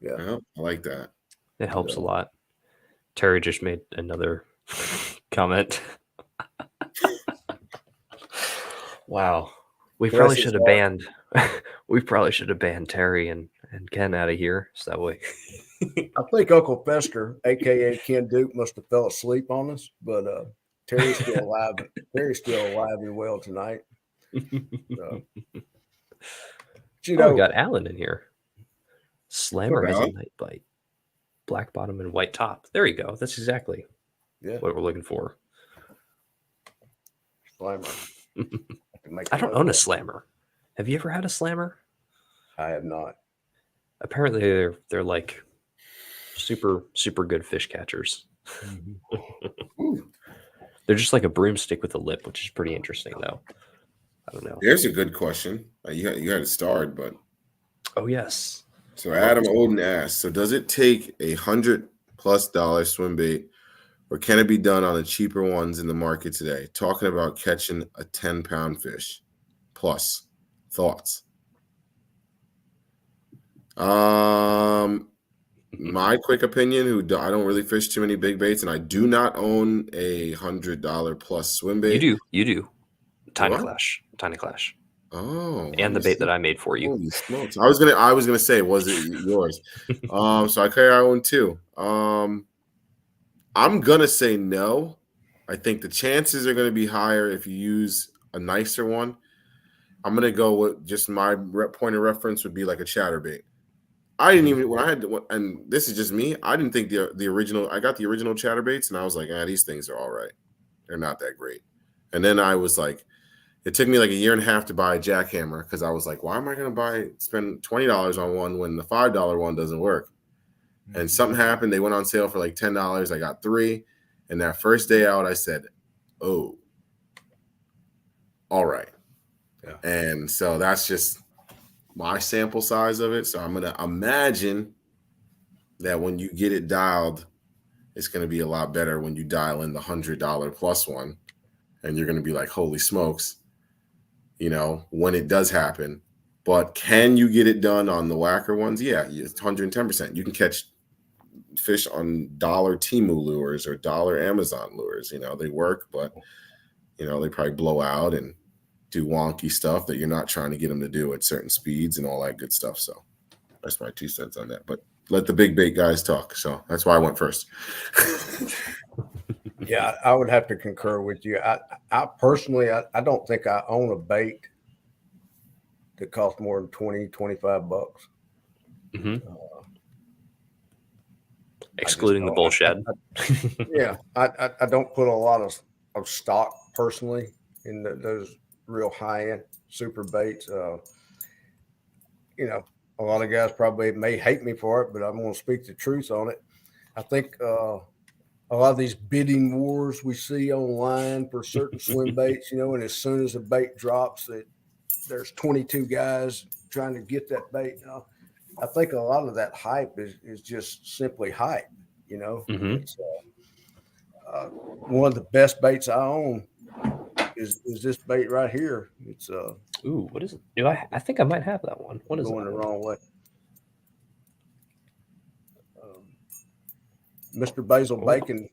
I like that. It helps a lot. Terry just made another comment. Wow, we probably should have banned. We probably should have banned Terry and Ken out of here, so that way. I think Uncle Fester, aka Ken Duke, must have fell asleep on us, but Terry's still alive. Terry's still alive and well tonight. So, we got Alan in here. Slammer has a night bite, black bottom and white top. There you go. That's exactly what we're looking for. Slammer. I don't own a slammer. Have you ever had a slammer? I have not. Apparently, they're like super good fish catchers. They're just like a broomstick with a lip, which is pretty interesting, though. I don't know. There's a good question. You had it starred, but yes. So Adam Oden asked, so does it take $100+ swim bait, or can it be done on the cheaper ones in the market today? Talking about catching a 10-pound fish plus. Thoughts? My quick opinion, I don't really fish too many big baits, and I do not own a $100+ swim bait. You do. Tiny Clash. Oh, and the bait that I made for you. Holy smokes! I was gonna say, was it yours? So I carry our own too. I'm gonna say no. I think the chances are gonna be higher if you use a nicer one. I'm gonna go with just my point of reference would be like a chatterbait. I didn't even and this is just me. I didn't think the original. I got the original chatterbaits, and I was like, these things are all right. They're not that great. And then I was like, it took me like a year and a half to buy a jackhammer because I was like, why am I going to spend $20 on one when the $5 one doesn't work? And something happened. They went on sale for like $10. I got 3. And that first day out, I said, oh, all right. Yeah. And so that's just my sample size of it. So I'm gonna imagine that when you get it dialed, it's gonna be a lot better when you dial in the $100 plus one, and you're gonna be like, holy smokes, when it does happen. But can you get it done on the whacker ones? Yeah, it's 110%. You can catch fish on dollar Temu lures or dollar Amazon lures. They work, but they probably blow out and do wonky stuff that you're not trying to get them to do at certain speeds and all that good stuff. So that's my 2 cents on that. But let the big bait guys talk. So that's why I went first. Yeah, I would have to concur with you. I personally, I don't think I own a bait that costs more than $20-$25. Mm-hmm. Excluding the bull shed. I don't put a lot of stock personally in those real high end super baits. A lot of guys probably may hate me for it, but I'm going to speak the truth on it. I think a lot of these bidding wars we see online for certain swim baits, and as soon as a bait drops, there's 22 guys trying to get that bait. I think a lot of that hype is just simply hype. Mm-hmm. It's, one of the best baits I own is this bait right here. It's ooh, what is it? I think I might have that one. What is going that the one? wrong way? Mr. Basil Bacon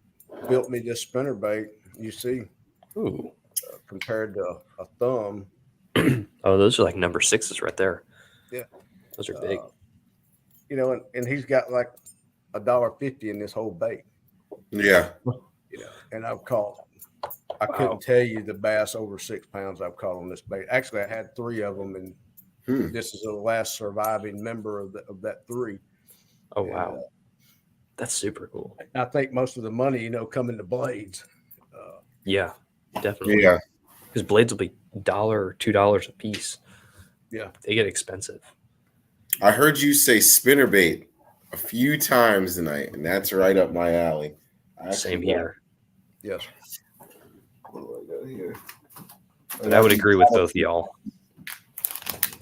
built me this spinner bait. You see, ooh, compared to a thumb. Oh, those are like number 6s right there. Yeah, those are big. And he's got like $1.50 in this whole bait. Yeah. And I've caught. I couldn't tell you the bass over 6 pounds I've caught on this bait. Actually, I had 3 of them, and this is the last surviving member of that 3. Oh, wow. That's super cool. I think most of the money, coming to blades. Yeah, definitely. Yeah. Because blades will be $1 or $2 a piece. Yeah. They get expensive. I heard you say spinnerbait a few times tonight, and that's right up my alley. Same here. Yes. What do I got here? But I would agree with both of y'all.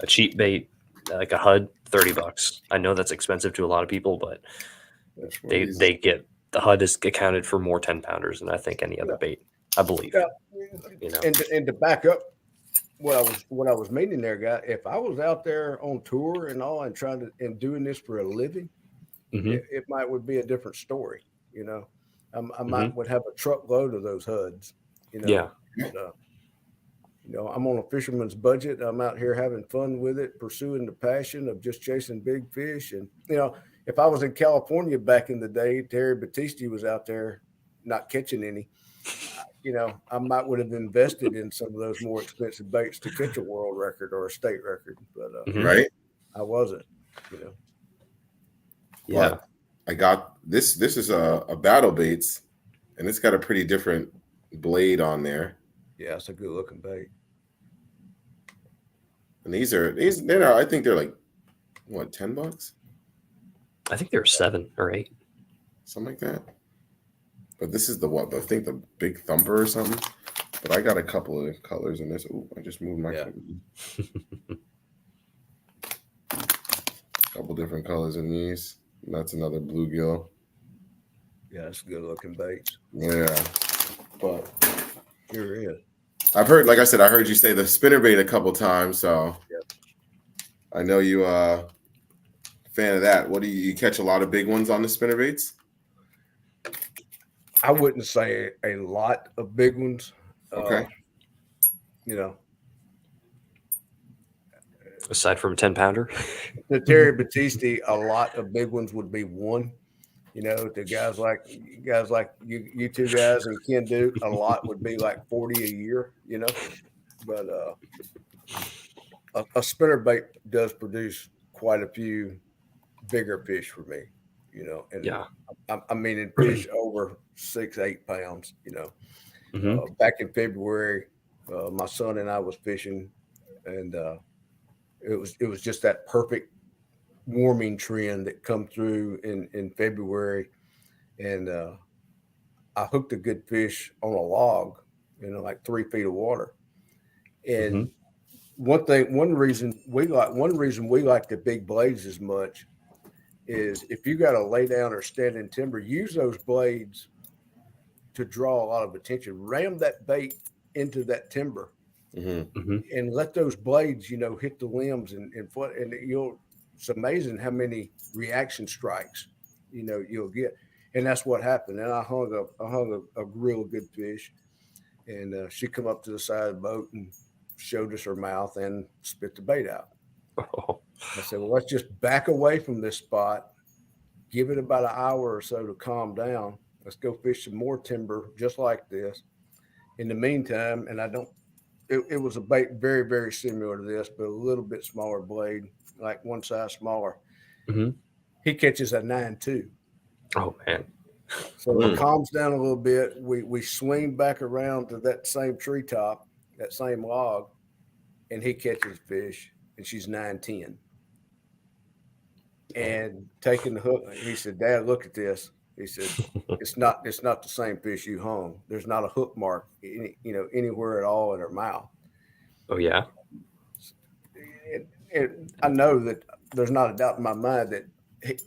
A cheap bait, like a HUD, $30. I know that's expensive to a lot of people, but they get the HUD is accounted for more 10-pounders than I think any other bait. I believe. Yeah. And to back up what I was meaning there, guy. If I was out there on tour and all and and doing this for a living, it would be a different story. I might would have a truckload of those HUDs. Yeah. But, I'm on a fisherman's budget. I'm out here having fun with it, pursuing the passion of just chasing big fish. And, if I was in California back in the day, Terry Battisti was out there not catching any, I might would have invested in some of those more expensive baits to catch a world record or a state record. But right. I wasn't, Yeah. But I got this. This is a battle baits, and it's got a pretty different blade on there. Yeah, it's a good looking bait. And they're I think they're like what, $10? I think they're 7 or 8. Something like that. But this is I think the Big Thumper or something. But I got a couple of colors in this. Oh, I just moved my couple different colors in these. And that's another bluegill. Yeah, it's a good looking bait. Yeah. But sure is. I've heard, like I said, I heard you say the spinnerbait a couple times, so I know you fan of that. What do you catch a lot of big ones on the spinnerbaits? I wouldn't say a lot of big ones. Okay. Aside from a 10-pounder? The Terry Battisti, a lot of big ones would be 1. The guys like you 2 guys and Ken Duke, a lot would be like 40 a year, But a spinnerbait does produce quite a few bigger fish for me, And yeah, I mean in fish over 6-8 pounds, Back in February, my son and I was fishing, and it was just that perfect warming trend that come through in February, and I hooked a good fish on a log, like 3 feet of water, and one reason we like the big blades as much is if you got to lay down or stand in timber, use those blades to draw a lot of attention. Ram that bait into that timber and let those blades, hit the limbs and it's amazing how many reaction strikes, you'll get. And that's what happened. And I hung a real good fish, and she come up to the side of the boat and showed us her mouth and spit the bait out. Oh. I said, well, let's just back away from this spot, give it about an hour or so to calm down. Let's go fish some more timber just like this. In the meantime, and it was a bait very, very similar to this, but a little bit smaller blade, like one size smaller. He catches a 9.2. Oh, man. So it calms down a little bit. We swing back around to that same treetop, that same log, and he catches fish, and she's 9.10. And taking the hook, he said, Dad, look at this. He said, it's not the same fish you hung. There's not a hook mark, anywhere at all in her mouth. Oh, yeah. And I know that there's not a doubt in my mind that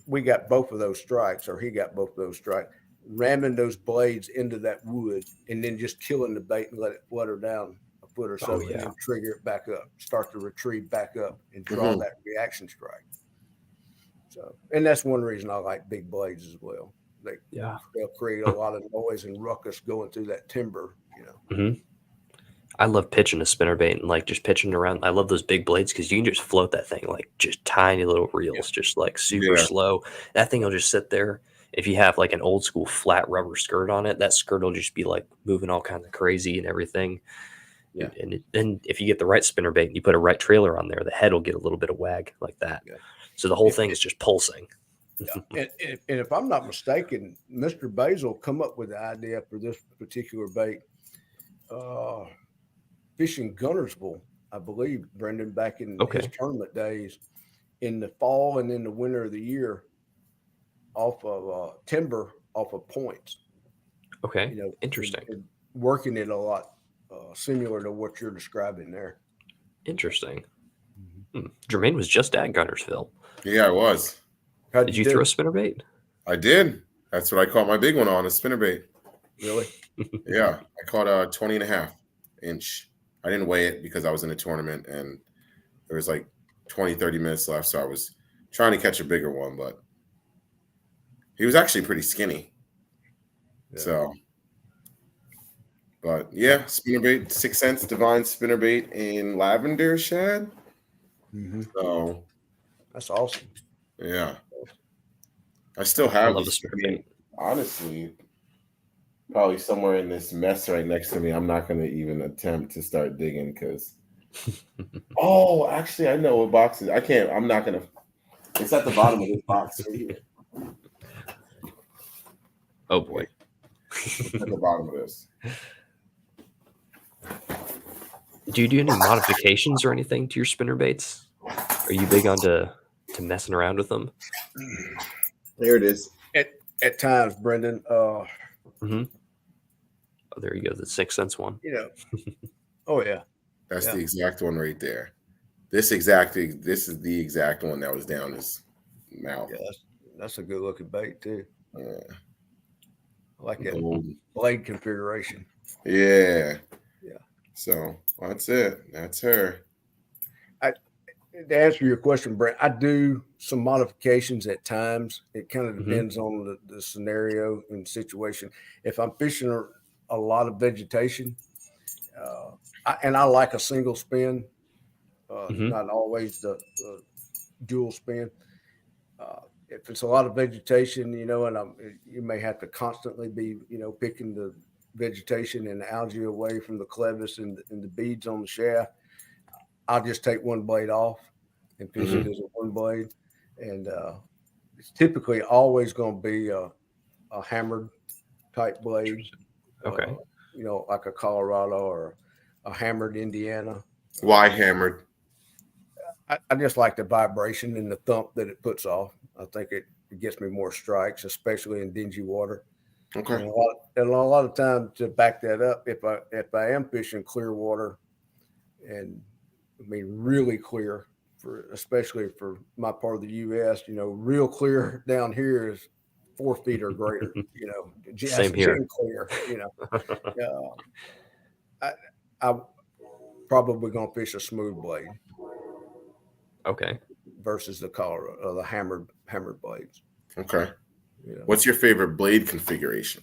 we got both of those strikes, or he got both of those strikes, ramming those blades into that wood and then just killing the bait and let it flutter down a foot or so, and then trigger it back up, start to retrieve back up and draw that reaction strike. So, and that's one reason I like big blades as well. They'll create a lot of noise and ruckus going through that timber, I love pitching a spinnerbait and like just pitching around. I love those big blades because you can just float that thing like just tiny little reels, just like super slow. That thing will just sit there. If you have like an old school flat rubber skirt on it, that skirt will just be like moving all kinds of crazy and everything. Yeah. And then if you get the right spinnerbait and you put a right trailer on there, the head will get a little bit of wag like that. Yeah. So the whole thing is just pulsing. And if I'm not mistaken, Mr. Basil come up with the idea for this particular bait. Fishing Gunnersville, I believe, Brendan, back in his tournament days, in the fall and in the winter of the year, off of timber, off of points. Okay, interesting. And working it a lot similar to what you're describing there. Interesting. Jermaine was just at Gunnersville. Yeah, I was. Did you throw a spinnerbait? I did. That's what I caught my big one on, a spinnerbait. Really? Yeah, I caught a 20.5 inch. I didn't weigh it because I was in a tournament and there was like 20, 30 minutes left. So I was trying to catch a bigger one, but he was actually pretty skinny. Yeah. So, but yeah, spinnerbait, 6 cents divine spinnerbait in lavender shad. So that's awesome. Yeah. I still have the spinnerbait. Honestly, probably somewhere in this mess right next to me. I'm not going to even attempt to start digging because. Oh, actually, I know what box is. I'm not going to. It's at the bottom of this box right here. Oh boy. It's at the bottom of this. Do you do any modifications or anything to your spinnerbaits? Are you big onto messing around with them? There it is. At times, Brendan. Oh, there you go. The 6 cents one. Oh yeah. That's the exact one right there. This is the exact one that was down his mouth. Yeah, that's a good looking bait too. Yeah. I like that blade configuration. Yeah. Yeah. So that's it. That's her. To answer your question, Brent, I do some modifications at times. It kind of depends on the scenario and situation. If I'm fishing a lot of vegetation, I like a single spin, not always the dual spin. If it's a lot of vegetation, and you may have to constantly be, picking the vegetation and the algae away from the clevis and the beads on the shaft, I'll just take one blade off and fish it as a one blade. And it's typically always going to be a hammered type blade. Okay. Like a Colorado or a hammered Indiana. Why hammered? I just like the vibration and the thump that it puts off. I think it gets me more strikes, especially in dingy water. Okay. And a lot of times, to back that up, if I am fishing clear water and I mean, really clear especially for my part of the U.S. Real clear down here is 4 feet or greater. Same here. Clear. I'm probably gonna fish a smooth blade. Okay. Versus the Colorado, the hammered blades. Okay. What's your favorite blade configuration?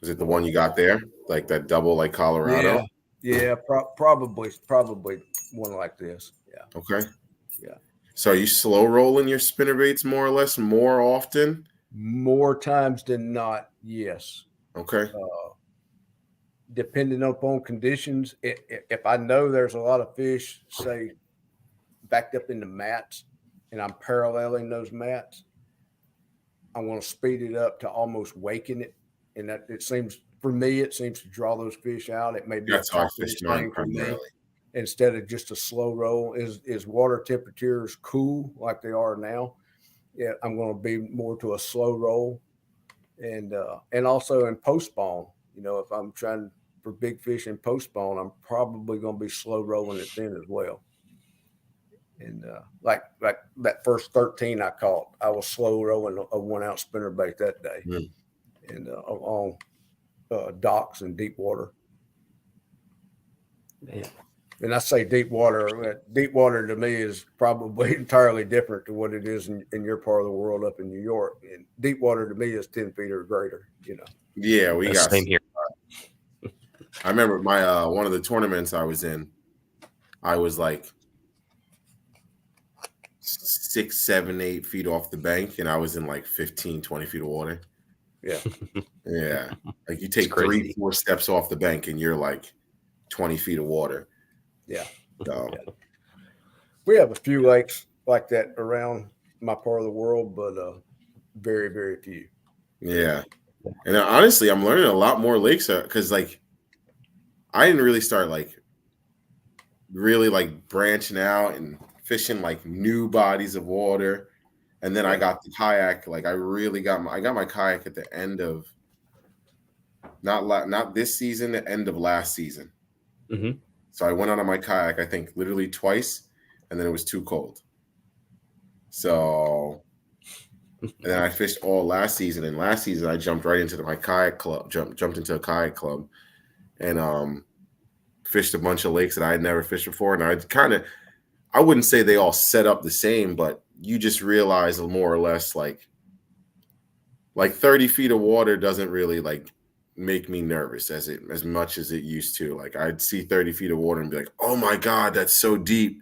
Is it the one you got there, like that double, like Colorado? Yeah. Probably one like this. Yeah. Okay. Yeah. So are you slow rolling your spinnerbaits more or less more often? More times than not, yes. Okay. Depending upon conditions, if I know there's a lot of fish, say, backed up in the mats, and I'm paralleling those mats, I'm going to speed it up to almost waking it, and that it seems to draw those fish out. It may be that's how I fish mine primarily. Instead of just a slow roll. Is water temperatures cool like they are now? Yeah, I'm going to be more to a slow roll, and also in post spawn. If I'm trying for big fish in post spawn, I'm probably going to be slow rolling it then as well. And like that first 13 I caught, I was slow rolling a 1 ounce spinnerbait that day, and on docks and deep water. Man. And I say deep water. Deep water to me is probably entirely different to what it is in your part of the world up in New York. And deep water to me is 10 feet or greater. Yeah, we got same here. I remember my one of the tournaments I was in, I was like 6, 7, 8 feet off the bank, and I was in like 15, 20 feet of water. Yeah. Yeah. Like you take 3, 4 steps off the bank and you're like 20 feet of water. Yeah. So we have a few lakes like that around my part of the world, but very, very few. Yeah. And honestly, I'm learning a lot more lakes because like I didn't really start like really like branching out and fishing like new bodies of water. And then I got the kayak. Like I got my kayak at the end of not this season, the end of last season. Mm-hmm. So I went out on my kayak, I think literally twice, and then it was too cold. So and then I fished all last season. And last season I jumped right into my kayak club, jumped into a kayak club, and fished a bunch of lakes that I had never fished before. And I wouldn't say they all set up the same, but you just realize more or less like 30 feet of water doesn't really like make me nervous as much as it used to. Like I'd see 30 feet of water and be like, oh my God, that's so deep.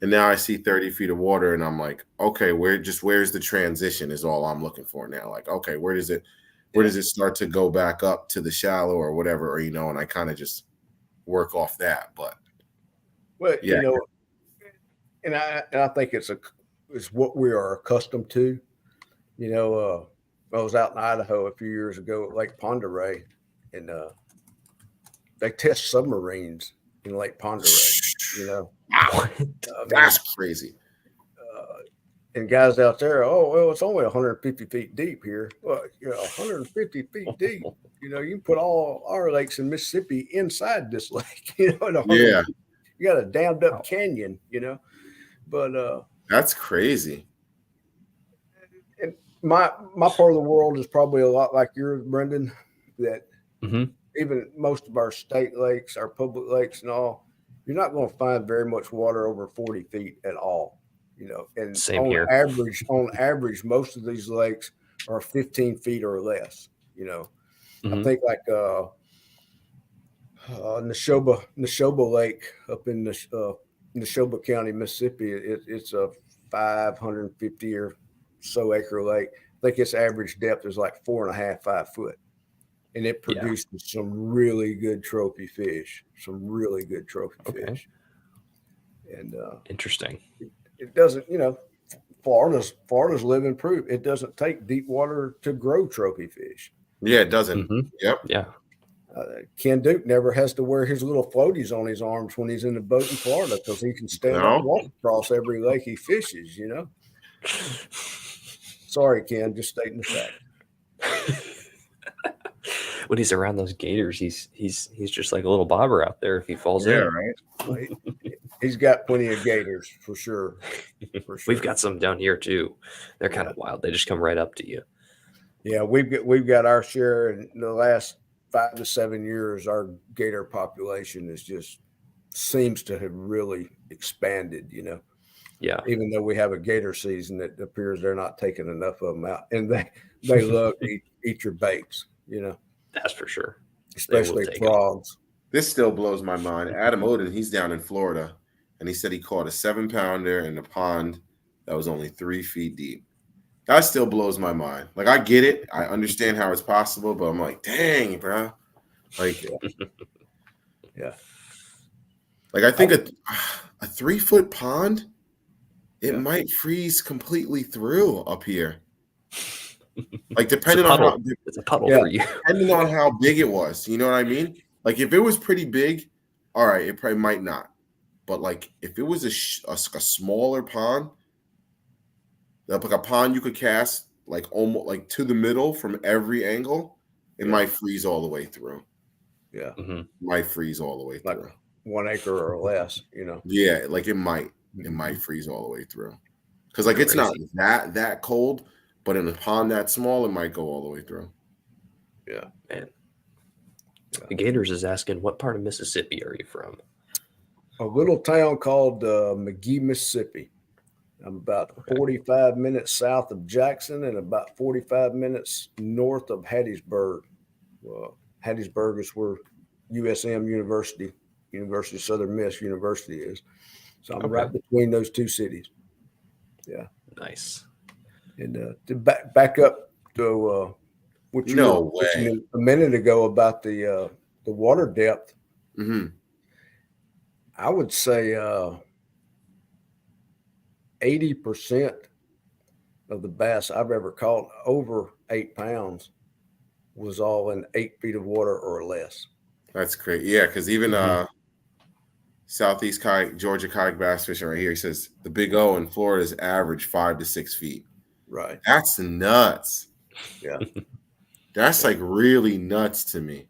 And now I see 30 feet of water and I'm like, okay, where's the transition is all I'm looking for now. Like, okay, where does it start to go back up to the shallow or whatever, or, and I kind of just work off that. But yeah. And I think it's what we are accustomed to. I was out in Idaho a few years ago at Lake Pend Oreille, and they test submarines in Lake Pend Oreille. That's crazy. And guys out there, oh well, it's only 150 feet deep here. Well, 150 feet deep. You can put all our lakes in Mississippi inside this lake. Yeah, you got a dammed up canyon. But that's crazy. And my part of the world is probably a lot like yours, Brendan. That even most of our state lakes, our public lakes, and all, you're not going to find very much water over 40 feet at all. And same on here. On average, most of these lakes are 15 feet or less. I think like Neshoba Lake up in Neshoba County, Mississippi, it's a 550 or so acre lake. I think its average depth is like 4.5, 5 foot. And it produces some really good trophy fish, fish. And interesting. It doesn't, Florida's living proof. It doesn't take deep water to grow trophy fish. Yeah, it doesn't. Mm-hmm. Yep. Yeah. Ken Duke never has to wear his little floaties on his arms when he's in the boat in Florida because he can stand up and walk across every lake he fishes, Sorry, Ken, just stating the fact. When he's around those gators, he's just like a little bobber out there if he falls in. Right. He's got plenty of gators for sure. For sure. We've got some down here too. They're kind of wild. They just come right up to you. Yeah, we've got our share in the last 5 to 7 years. Our gator population is just seems to have really expanded. Yeah. Even though we have a gator season, it appears they're not taking enough of them out, and they love to eat your baits. That's for sure. Especially frogs. This still blows my mind. Adam Odin, he's down in Florida, and he said he caught a 7-pounder in a pond that was only 3 feet deep. That still blows my mind. Like, I get it. I understand how it's possible, but I'm like, dang, bro. Like, yeah. Like, I think a 3-foot pond, it might freeze completely through up here. Like, depending on how it's a puddle for you. Depending on how big it was, you know what I mean? Like, if it was pretty big, all right, it probably might not. But like, if it was a smaller pond, like a pond you could cast like almost like to the middle from every angle, it might freeze all the way through. Yeah, might freeze all the way through. Like 1 acre or less, Yeah, like it might freeze all the way through. Because like it's not that cold, but in a pond that small, it might go all the way through. Yeah, man. The Gators is asking, what part of Mississippi are you from? A little town called McGee, Mississippi. I'm about 45 minutes south of Jackson and about 45 minutes north of Hattiesburg. Hattiesburg is where USM University of Southern Miss University is. So I'm right between those two cities. Yeah. Nice. And to back up to what you were mentioning a minute ago about the water depth. I would say 80% of the bass I've ever caught over 8 pounds was all in 8 feet of water or less. That's great. Yeah, because even Southeast Georgia kayak bass fishing right here, he says the Big O in Florida is average 5 to 6 feet. Right. That's nuts. Yeah. That's like really nuts to me.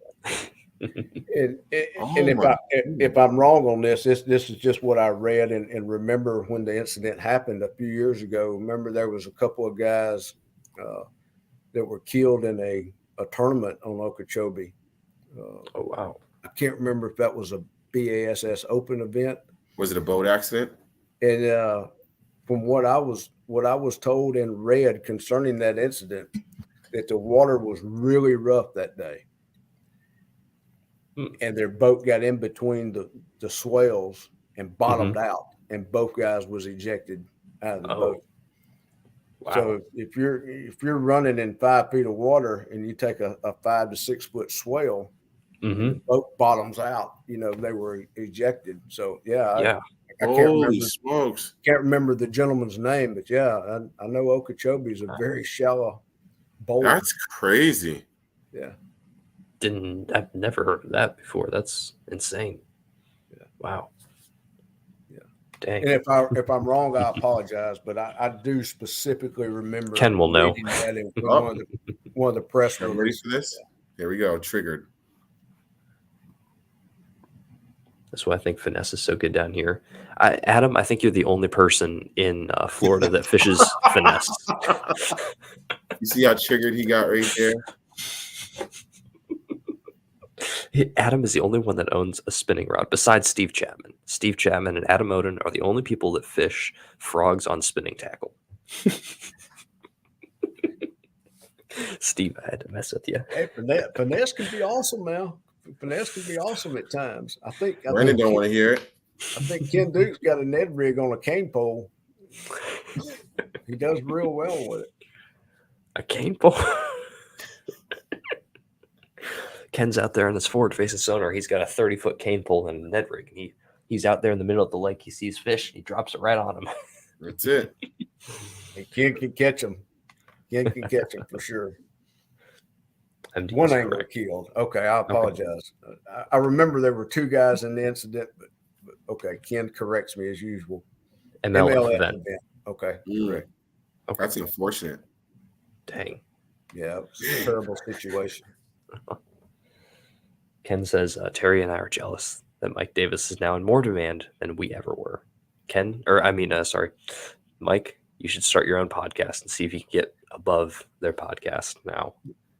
And if I'm wrong on this is just what I read and remember when the incident happened a few years ago. Remember there was a couple of guys that were killed in a tournament on Okeechobee. Oh wow! I can't remember if that was a BASS Open event. Was it a boat accident? And from what I was told and read concerning that incident, that the water was really rough that day. And their boat got in between the swales and bottomed out, and both guys was ejected out of the boat. Wow. So if you're running in 5 feet of water and you take a 5 to 6 foot swale, the boat bottoms out. They were ejected. So I can't remember the gentleman's name, but I know Okeechobee is a very shallow bowl. That's crazy. Yeah. I've never heard of that before. That's insane. Yeah. Wow. Yeah. Dang. And if I'm wrong, I apologize, but I do specifically remember. Ken will know. That in one of the press releases. Ready for this? Here we go. Triggered. That's why I think finesse is so good down here. Adam, I think you're the only person in Florida that fishes finesse. You see how triggered he got right there? Adam is the only one that owns a spinning rod besides Steve Chapman. Steve Chapman and Adam Odin are the only people that fish frogs on spinning tackle. Steve, I had to mess with you. Hey, finesse can be awesome now. Finesse can be awesome at times. I think Brandon don't want to hear it. I think Ken Duke's got a Ned rig on a cane pole. He does real well with it. A cane pole? Ken's out there on his forward-facing sonar. He's got a 30-foot cane pole and a Ned rig. He's out there in the middle of the lake. He sees fish. He drops it right on him. That's it. And Ken can catch them. Ken can catch them for sure. One angler killed. Okay, I apologize. Okay. I remember there were 2 guys in the incident, but okay, Ken corrects me as usual. MLF event. Okay, correct. Okay. That's unfortunate. Dang. Yeah, it was a terrible situation. Ken says, Terry and I are jealous. that Mike Davis is now in more demand than we ever were. Mike, you should start your own podcast and see if you can get above their podcast now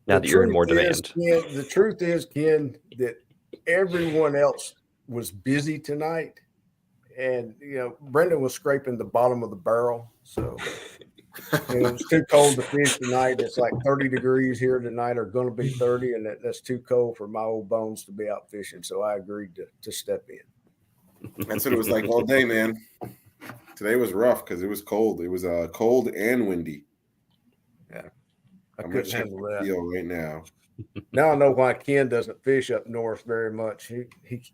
that you're in more demand. Ken, the truth is, Ken, that everyone else was busy tonight. And, Brendan was scraping the bottom of the barrel. So it was too cold to fish tonight. It's like 30 degrees here tonight, or going to be 30. And that's too cold for my old bones to be out fishing. So I agreed to step in. That's what it was like all day, man. Today was rough because it was cold. It was cold and windy. Yeah. I couldn't handle that. Right now. Now I know why Ken doesn't fish up north very much.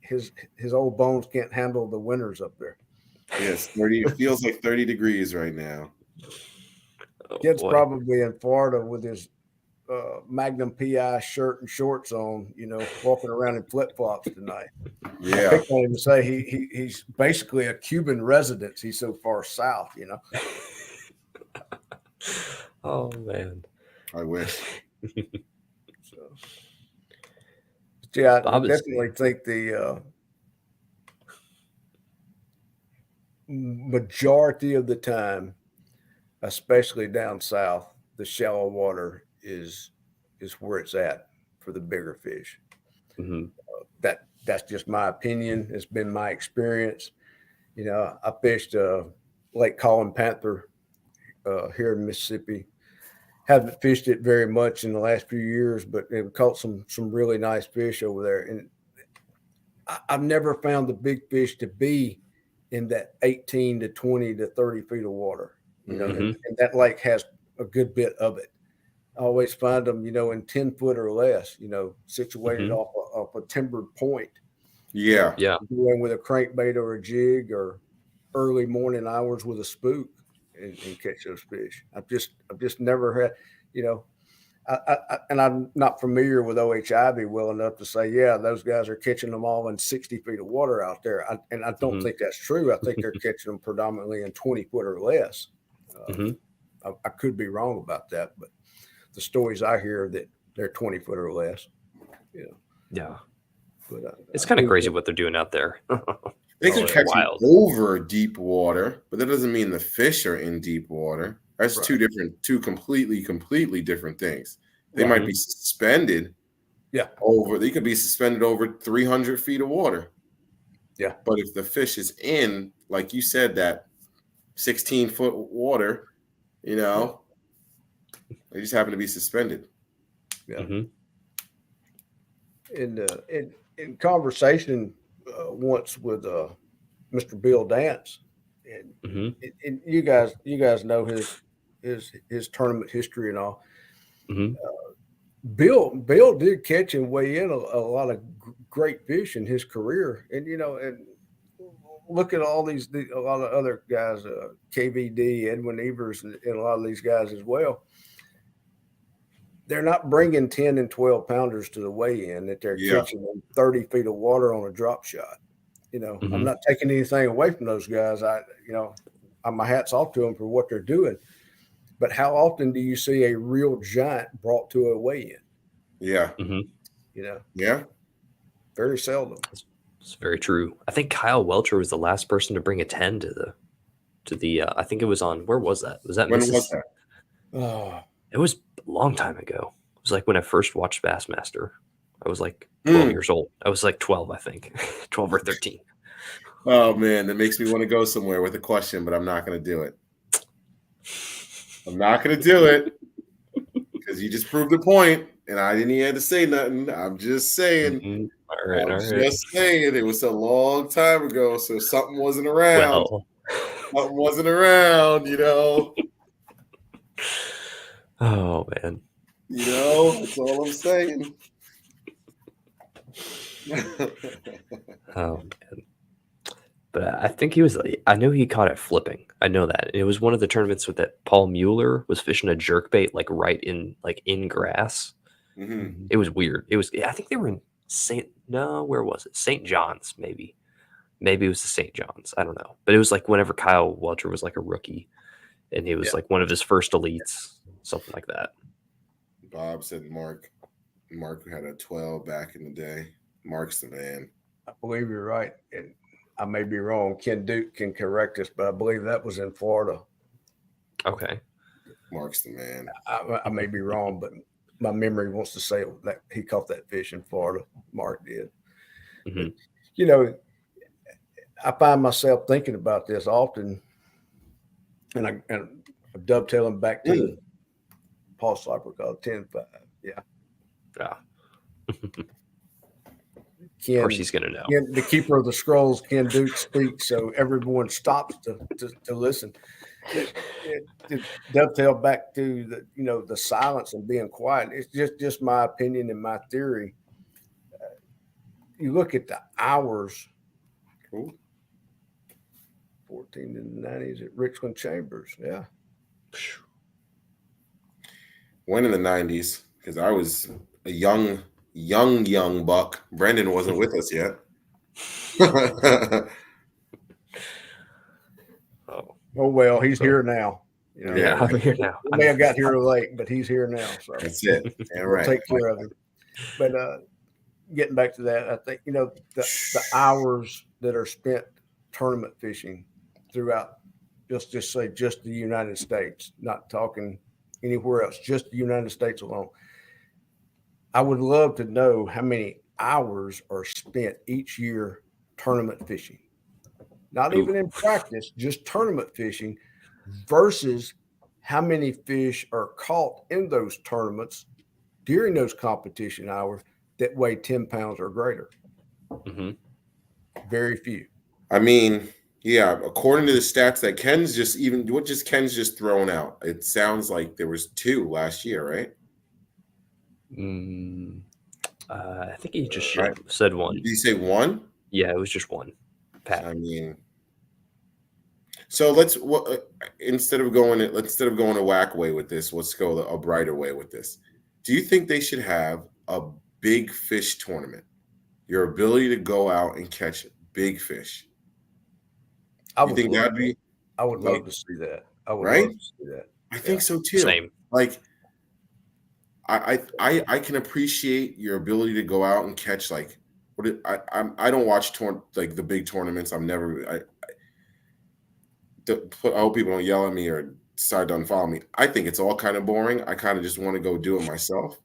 His old bones can't handle the winters up there. Yes, 30. It feels like 30 degrees right now. Ken's probably in Florida with his Magnum PI shirt and shorts on, walking around in flip flops tonight. Yeah, I picked on him to say he's basically a Cuban resident. He's so far south, Oh man, I wish. Yeah, I definitely think the majority of the time, especially down south, the shallow water is where it's at for the bigger fish. Mm-hmm. That's just my opinion. It's been my experience. I fished Lake Colin Panther here in Mississippi. Haven't fished it very much in the last few years, but they've caught some really nice fish over there. And I've never found the big fish to be in that 18 to 20 to 30 feet of water. And that lake has a good bit of it. I always find them, in 10 foot or less, situated off a timbered point. Yeah. Going with a crankbait or a jig, or early morning hours with a spook. And catch those fish. I've just never had, and I'm not familiar with OHIV well enough to say, yeah, those guys are catching them all in 60 feet of water out there. And I don't think that's true. I think they're catching them predominantly in 20 foot or less. I could be wrong about that, but the stories I hear that they're 20 foot or less. Yeah. But it's kind of crazy what they're doing out there. They could catch them over deep water, but that doesn't mean the fish are in deep water. That's two completely different things. They might be suspended. Yeah. They could be suspended over 300 feet of water. Yeah. But if the fish is in, like you said, that 16-foot water, they just happen to be suspended. Yeah. In conversation once with Mr. Bill Dance, and you guys know his tournament history and all. Bill did catch and weigh in a lot of great fish in his career, and and look at a lot of other guys, KVD, Edwin Evers, and a lot of these guys as well. They're not bringing 10 and 12 pounders to the weigh-in, that they're catching them 30 feet of water on a drop shot. I'm not taking anything away from those guys. My hat's off to them for what they're doing. But how often do you see a real giant brought to a weigh-in? Yeah. Yeah. Very seldom. It's very true. I think Kyle Welcher was the last person to bring a 10 to the I think it was on, where was that? Was that when was that? Oh, it was a long time ago. It was like when I first watched Bassmaster. I was like 12 years old. I was like 12, I think. 12 or 13. Oh, man. That makes me want to go somewhere with a question, but I'm not going to do it. I'm not going to do it because you just proved the point, and I didn't even have to say nothing. I'm just saying. All right. Just saying. It was a long time ago, so something wasn't around. Something wasn't around, Oh, man. That's all I'm saying. Oh, man. But I think I know he caught it flipping. I know that. It was one of the tournaments with that Paul Mueller was fishing a jerkbait right in grass. It was weird. I think they were in where was it? St. John's, maybe. Maybe it was the St. John's. I don't know. But it was like whenever Kyle Welcher was like a rookie and he was like one of his first elites, something like that. Bob said Mark had a 12 back in the day. Mark's the man. I believe you're right, and I may be wrong. Ken Duke can correct us, but I believe that was in Florida. Okay. Mark's the man. I may be wrong, but my memory wants to say that he caught that fish in Florida. Mark did. Mm-hmm. But, I find myself thinking about this often, and dovetailing back to Paul Sliper called 10-5. Yeah. Of course, he's going to know. The keeper of the scrolls, Ken Duke, speaks, so everyone stops to listen. To dovetail back to the silence and being quiet. It's just my opinion and my theory. You look at the hours. 14 in the 90s at Richland Chambers. Yeah. When in the 90s, because I was a young buck. Brendan wasn't with us yet. Oh well, he's here now. Yeah, I'm here now. He may have got here late, but he's here now. So that's it. We'll right. Take care of him. But getting back to that, I think the hours that are spent tournament fishing throughout, just say just the United States, not talking anywhere else, just the United States alone. I would love to know how many hours are spent each year tournament fishing. Not even in practice, just tournament fishing, versus how many fish are caught in those tournaments during those competition hours that weigh 10 pounds or greater. Mm-hmm. Very few. I mean, yeah, according to the stats that Ken's just throwing out, it sounds like there was 2 last year, right? I think he just said 1. Did he say 1? Yeah, it was just 1. Pat. I mean, so let's instead of going a whack way with this, let's go a brighter way with this. Do you think they should have a big fish tournament? Your ability to go out and catch big fish. I would love to see that. I would love to see that. I think so too. Same. Like, I can appreciate your ability to go out and catch I don't watch the big tournaments. I hope people don't yell at me or decide to unfollow me. I think it's all kind of boring. I kind of just want to go do it myself.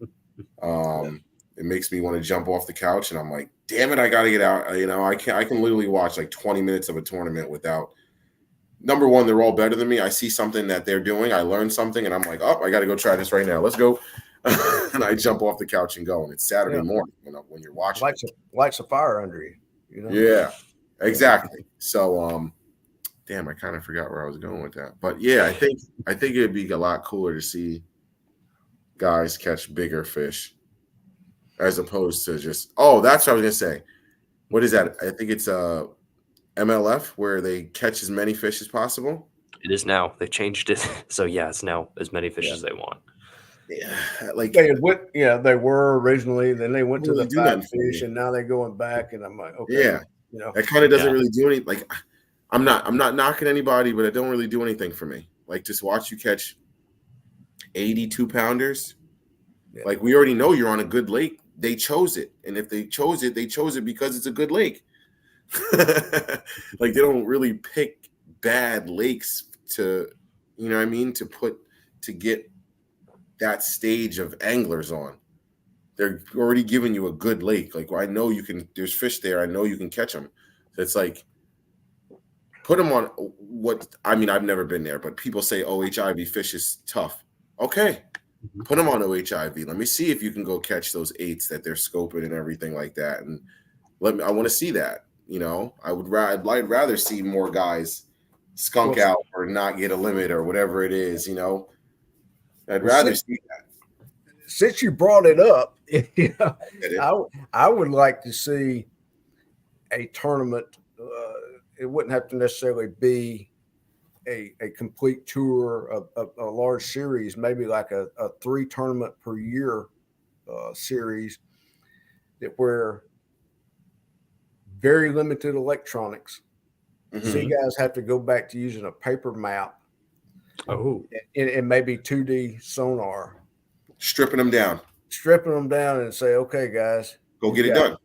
It makes me want to jump off the couch, and I'm like, damn it, I got to get out. I can literally watch 20 minutes of a tournament without. Number one, they're all better than me. I see something that they're doing. I learn something, and I'm like, oh, I got to go try this right now. Let's go. And I jump off the couch and go. And it's Saturday morning, when you're watching. Lights a fire under you. Yeah, exactly. So, damn, I kind of forgot where I was going with that. But yeah, I think it'd be a lot cooler to see guys catch bigger fish as opposed to just, that's what I was gonna say. What is that? I think it's MLF where they catch as many fish as possible. It is now. They changed it, so yeah, it's now as many fish as they want. Yeah, they were originally. Then they went to the fat fish, and now they're going back. And I'm like, okay, yeah, that kind of doesn't really do anything. Like, I'm not knocking anybody, but it don't really do anything for me. Like, just watch you catch 82 pounders. Yeah. Like, we already know you're on a good lake. They chose it, and if they chose it because it's a good lake. Like, they don't really pick bad lakes to get that stage of anglers on. They're already giving you a good lake. Like, well, I know there's fish there. I know you can catch them. So it's like, put them on I've never been there, but people say OHIV fish is tough. Okay. Put them on OHIV. Let me see if you can go catch those 8s that they're scoping and everything like that. And I want to see that. I'd rather see more guys skunk out or not get a limit or whatever it is. I'd rather see that. Since you brought it up, I would like to see a tournament. It wouldn't have to necessarily be a complete tour of a large series, maybe like a 3 tournament per year series where very limited electronics. Mm-hmm. See, guys have to go back to using a paper map. And maybe 2D sonar. Stripping them down and say, okay, guys, go get it done.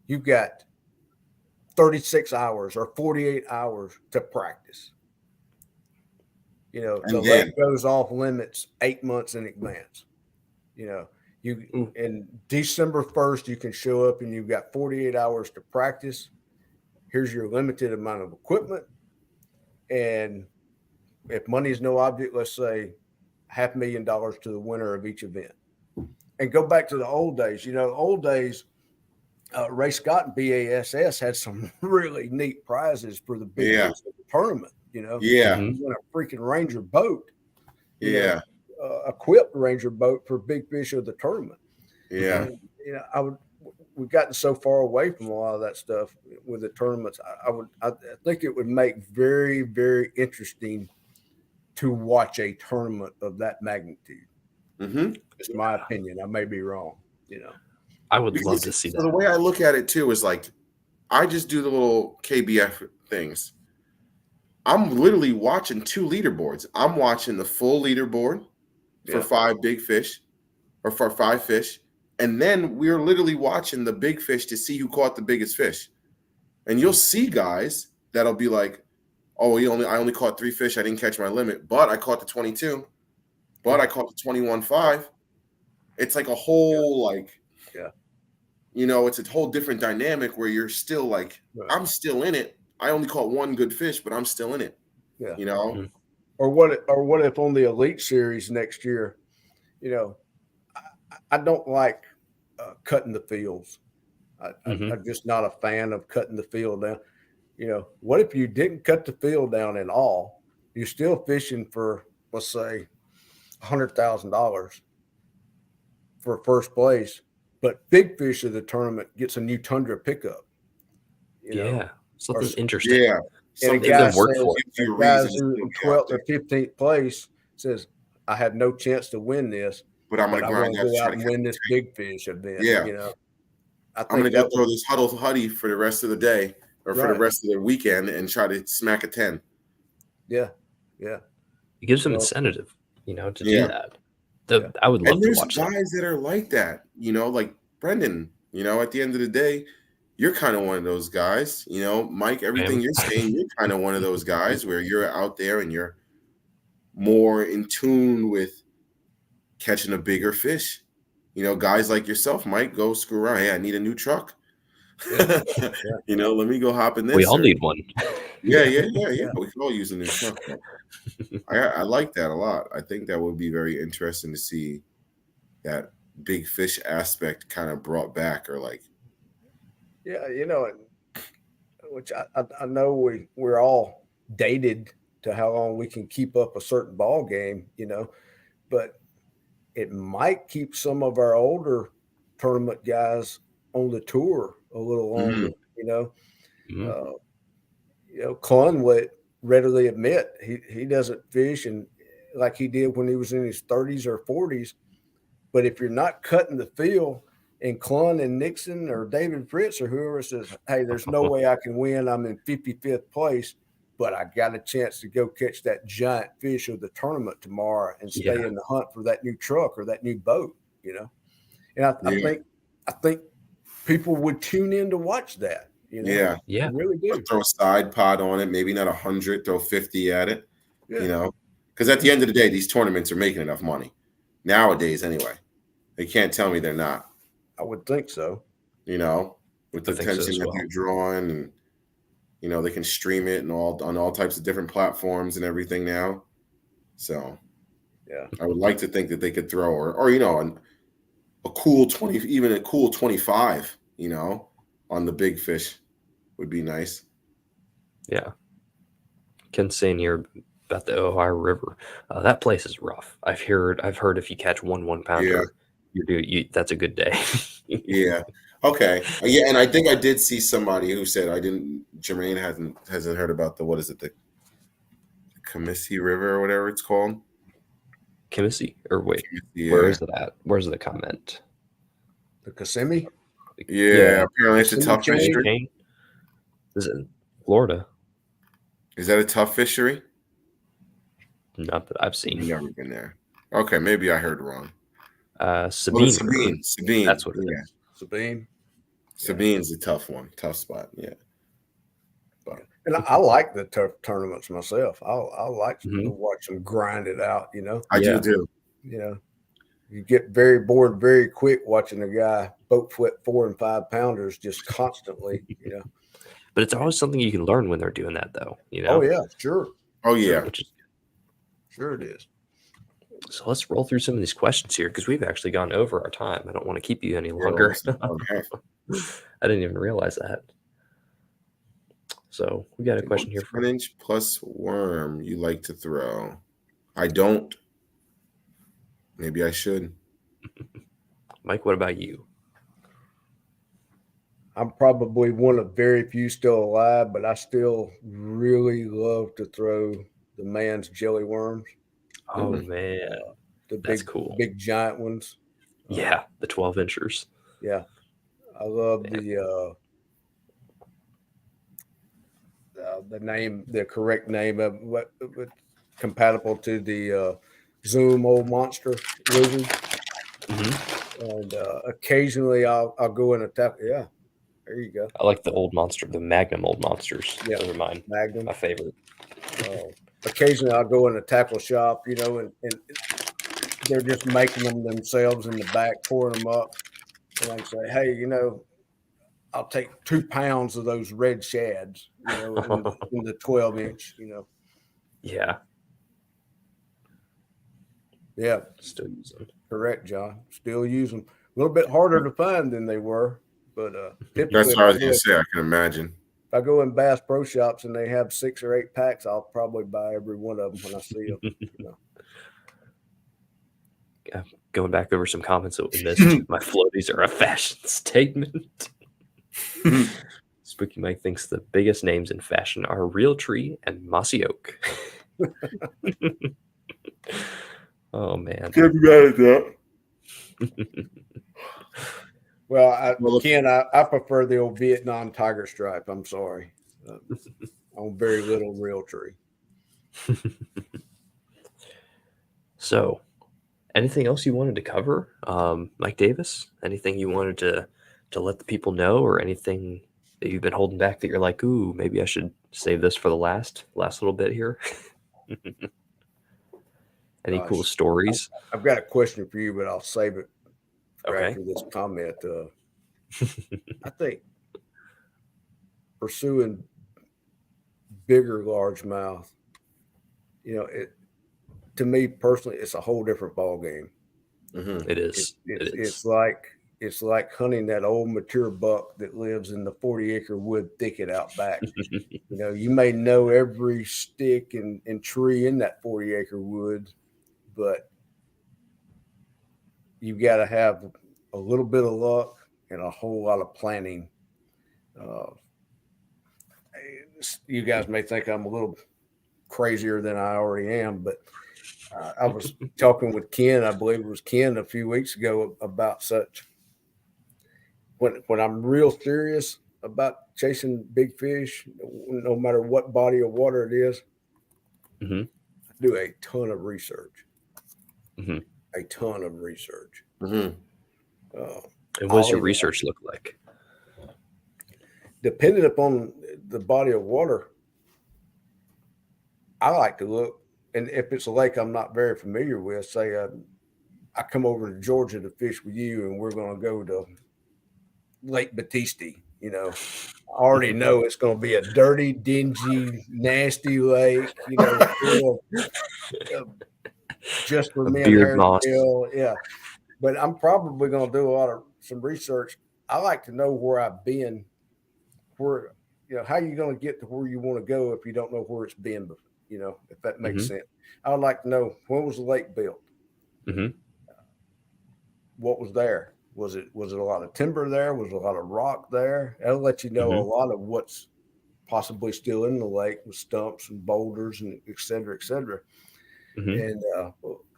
You've got 36 hours or 48 hours to practice. You know, And the lake goes off limits 8 months in advance. You know, in December 1st, you can show up and you've got 48 hours to practice. Here's your limited amount of equipment. And if money is no object, let's say $500,000 to the winner of each event. And go back to the old days. You know, old days, Ray Scott and BASS had some really neat prizes for the big fish of the tournament. You know, you won a freaking Ranger boat. Yeah. Equipped Ranger boat for big fish of the tournament. Yeah. And, you know, we've gotten so far away from a lot of that stuff with the tournaments. I think it would make very, very interesting to watch a tournament of that magnitude. It's my opinion. I may be wrong. You know, I would love to see that. The way I look at it too is like, I just do the little KBF things. I'm literally watching 2 leaderboards. I'm watching the full leaderboard for 5 big fish or for 5 fish. And then we're literally watching the big fish to see who caught the biggest fish. And you'll see guys that'll be like, oh, I only caught 3 fish. I didn't catch my limit, but I caught the 22, but I caught the 21.5. It's like a whole, you know, it's a whole different dynamic where you're still like, I'm still in it. I only caught 1 good fish, but I'm still in it. Yeah. You know? Or what if on the Elite Series next year, you know, I don't like cutting the fields. I'm just not a fan of cutting the field down. You know, what if you didn't cut the field down at all? You're still fishing for, let's say, $100,000 for first place, but big fish of the tournament gets a new Tundra pickup. You know? Something interesting. Yeah. And a guy says, guys who in 12th or 15th place says, I have no chance to win this, but I'm going to go out and win this big fish event. Yeah. You know, I'm going to go throw this Huddy for the rest of the day or for the rest of the weekend and try to smack a 10. Yeah. Yeah. It gives them incentive, you know, to do that. I would love to watch that. There's guys that are like that, you know, like Brendan, you know, at the end of the day, you're kind of one of those guys, you know, Mike, everything you're saying, you're kind of one of those guys where you're out there and you're more in tune with catching a bigger fish. You know, guys like yourself might go screw around. Hey, I need a new truck. You know, let me go hop in this. We all need one. Yeah. We can all use a new truck. I like that a lot. I think that would be very interesting to see that big fish aspect kind of brought back, or like. Yeah, you know, which I know we're all dated to how long we can keep up a certain ball game, you know, but it might keep some of our older tournament guys on the tour a little longer, you know. You know, Clun would readily admit he doesn't fish and like he did when he was in his 30s or 40s. But if you're not cutting the field, and Clun and Nixon or David Fritz or whoever says, hey, there's no way I can win. I'm in 55th place, but I got a chance to go catch that giant fish of the tournament tomorrow and stay in the hunt for that new truck or that new boat, you know? And I think people would tune in to watch that. You know? Yeah. I really do. Throw a side pod on it, maybe not 100, throw 50 at it, you know? Because at the end of the day, these tournaments are making enough money. Nowadays, anyway. They can't tell me they're not. I would think so. You know, with the attention that they're drawing, and you know, they can stream it and on all types of different platforms and everything now. So, yeah, I would like to think that they could throw or you know, a cool 20, even a cool 25, you know, on the big fish would be nice. Yeah. Ken's saying here about the Ohio River. That place is rough. I've heard if you catch 1 pounder, that's a good day. Yeah. Okay. Yeah, and I think I did see somebody who said Jermaine hasn't heard about the the Comiskey River or whatever it's called. Comiskey, or wait, where is it at? Where's the comment? The Kissimmee? Yeah, apparently it's a tough fishery. Is it in Florida? Is that a tough fishery? Not that I've seen. I've never been there. Okay, maybe I heard wrong. Sabine. Sabine. That's what it is. Sabine. Sabine's a tough one. Tough spot. Yeah. And I like the turf tournaments myself. I like to watch them grind it out. I do too. You get very bored very quick watching a guy boat flip 4 and 5 pounders just constantly. But it's always something you can learn when they're doing that, though. Oh yeah, sure. Oh yeah, sure it is. So let's roll through some of these questions here because we've actually gone over our time. I don't want to keep you any longer. I didn't even realize that. So we got a question here. An inch plus worm you like to throw? I don't. Maybe I should. Mike, what about you? I'm probably one of very few still alive, but I still really love to throw the man's jelly worms. Oh man, that's cool. Big giant ones. Yeah, the 12-inchers. Yeah, I love the name, the correct name of what compatible to the Zoom old monster lizard. And occasionally I'll go and attack. Yeah, there you go. I like the old monster, the Magnum old monsters. Yeah, those are mine. Magnum, my favorite. Occasionally I'll go in a tackle shop, and they're just making them themselves in the back, pouring them up, and I say, hey, I'll take 2 pounds of those red shads, in the 12-inch, Yeah. Yeah. Still use them. Correct, John. Still use them. A little bit harder to find than they were, but that's what I was going to say. I can imagine. If I go in Bass Pro Shops and they have 6 or 8 packs, I'll probably buy every one of them when I see them. Going back over some comments that we missed, my floaties are a fashion statement. Spooky Mike thinks the biggest names in fashion are Realtree and Mossy Oak. Oh man. Can't be mad at that. Well, Ken, I prefer the old Vietnam Tiger Stripe. I'm sorry. On very little Realtree. So, anything else you wanted to cover, Mike Davis? Anything you wanted to let the people know, or anything that you've been holding back that you're like, ooh, maybe I should save this for the last little bit here? Any cool stories? I've got a question for you, but I'll save it okay. After this comment. I think pursuing bigger largemouth, to me personally, it's a whole different ball game. It is. It's like hunting that old mature buck that lives in the 40-acre wood thicket out back. You may know every stick and tree in that 40-acre wood, but you've got to have a little bit of luck and a whole lot of planning. You guys may think I'm a little crazier than I already am, but I was talking with Ken, I believe it was Ken a few weeks ago, about such. When I'm real serious about chasing big fish, no matter what body of water it is, I do a ton of research. A ton of research. And what does your research look like? Depending upon the body of water, I like to look, and if it's a lake I'm not very familiar with, say I come over to Georgia to fish with you, and we're going to go to Lake Batiste. I already know it's going to be a dirty, dingy, nasty lake. Just for me and yeah. But I'm probably going to do some research. I like to know where I've been, how are you going to get to where you want to go if you don't know where it's been, if that makes sense. I would like to know, when was the lake built? What was there? Was it a lot of timber there? Was it a lot of rock there? That'll let you know a lot of what's possibly still in the lake with stumps and boulders and et cetera, et cetera. And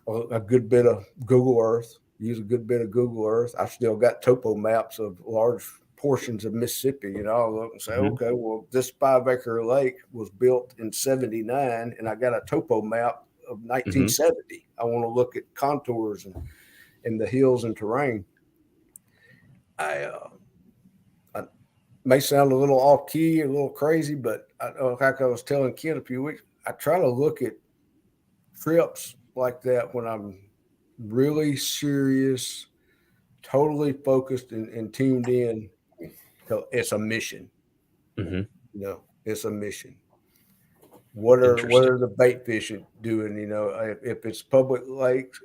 a good bit of Google Earth. Use a good bit of Google Earth. I've still got topo maps of large portions of Mississippi. I'll look and say, okay, well, this 5-acre lake was built in 79, and I got a topo map of 1970. I want to look at contours and the hills and terrain. may sound a little off key, a little crazy, but like I was telling Ken a few weeks, I try to look at trips like that when I'm really serious, totally focused and tuned in. It's a mission. Mm-hmm. It's a mission. What are the bait fishing doing? If it's public lakes,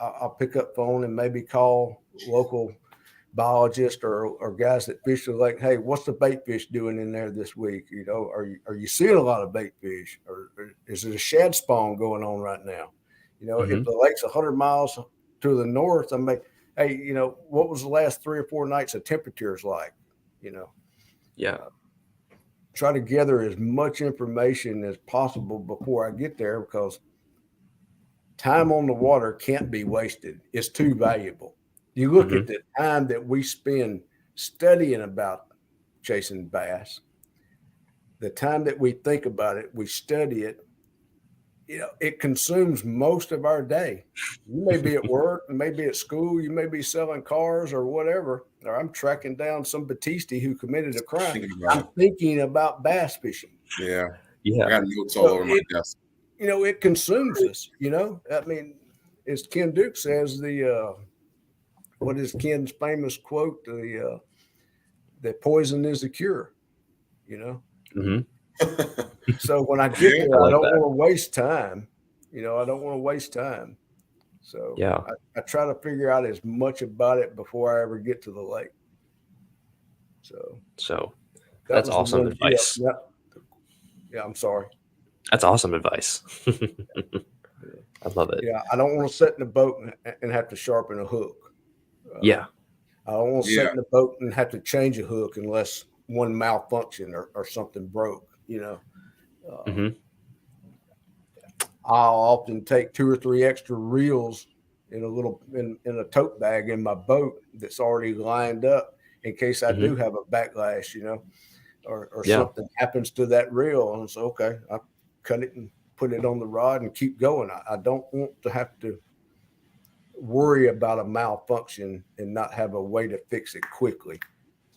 I'll pick up phone and maybe call local biologists or guys that fish the lake. Hey, what's the bait fish doing in there this week? Are you seeing a lot of bait fish, or is it a shad spawn going on right now? If the lake's 100 miles to the north, I'm like, hey, what was the last 3 or 4 nights of temperatures like? Yeah. Try to gather as much information as possible before I get there, because time on the water can't be wasted. It's too valuable. You look at the time that we spend studying about chasing bass, the time that we think about it, we study it, it consumes most of our day. You may be at work, you may be at school, you may be selling cars or whatever, or I'm tracking down some Batiste who committed a crime. I'm thinking about bass fishing. Yeah. Yeah. I got notes all over my desk. It consumes us, I mean, as Ken Duke says, what is Ken's famous quote? The poison is the cure, Mm-hmm. So when I get there, I don't want to waste time. I don't want to waste time. So yeah, I try to figure out as much about it before I ever get to the lake. So that's awesome advice. Yeah, I'm sorry. That's awesome advice. I love it. Yeah, I don't want to sit in the boat and have to sharpen a hook. Yeah. I don't want to sit in the boat and have to change a hook unless one malfunction or something broke. I'll often take 2 or 3 extra reels in a tote bag in my boat that's already lined up in case I do have a backlash, or something happens to that reel. And so, okay, I cut it and put it on the rod and keep going. I don't want to have to worry about a malfunction and not have a way to fix it quickly.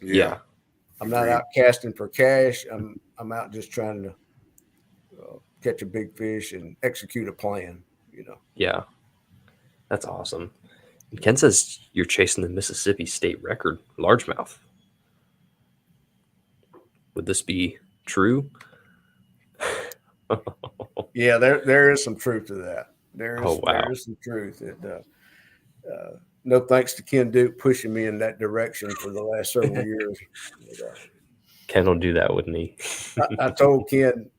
Yeah. I'm not out casting for cash. I'm out just trying to catch a big fish and execute a plan, Yeah. That's awesome. Ken says you're chasing the Mississippi state record largemouth. Would this be true? Yeah, there is some truth to that. There is some truth. No thanks to Ken Duke pushing me in that direction for the last several years. Ken will do that, wouldn't he? I told Ken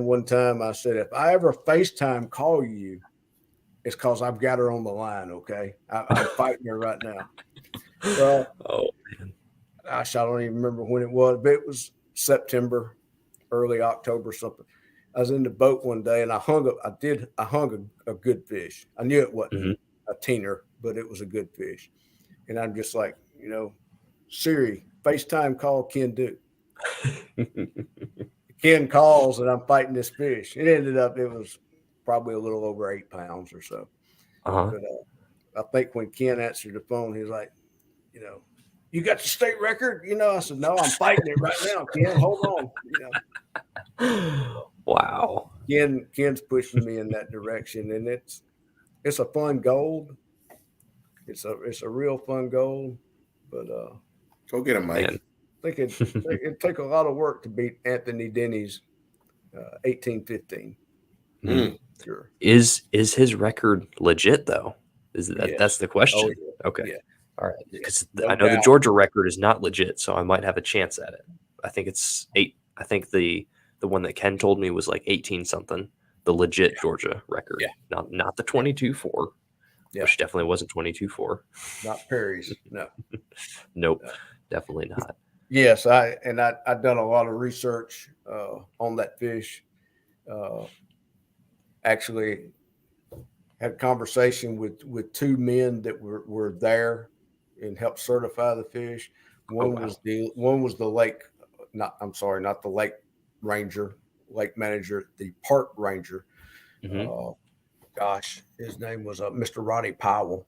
one time, I said, if I ever FaceTime call you, it's because I've got her on the line, okay? I'm fighting her right now. Well, man. Gosh, I don't even remember when it was, but it was September, early October, something. I was in the boat one day and I hung a good fish. I knew it wasn't a teener, but it was a good fish. And I'm just like, Siri, FaceTime call Ken Duke. Ken calls and I'm fighting this fish. It ended up, it was probably a little over 8 pounds or so. But I think when Ken answered the phone, he was like, you got the state record? I said, no, I'm fighting it right now, Ken. Hold on. Wow. Ken's pushing me in that direction, and it's a fun goal. It's a real fun goal, but go get him, Mike. I think it'd take a lot of work to beat Anthony Denny's 1815. Sure. Is his record legit though? That's the question? Oh, yeah. Okay. Yeah. All right. Because I know the Georgia record is not legit, so I might have a chance at it. I think it's 8. I think the one that Ken told me was like 18 something. The legit Georgia record, not the 22.4, which definitely wasn't 22.4. Not Perry's, no. Nope, definitely not. Yes, I've done a lot of research on that fish. Actually, had a conversation with 2 men that were there and helped certify the fish. One was the lake, not the lake ranger, lake manager, the park ranger. His name was Mr. Ronnie Powell.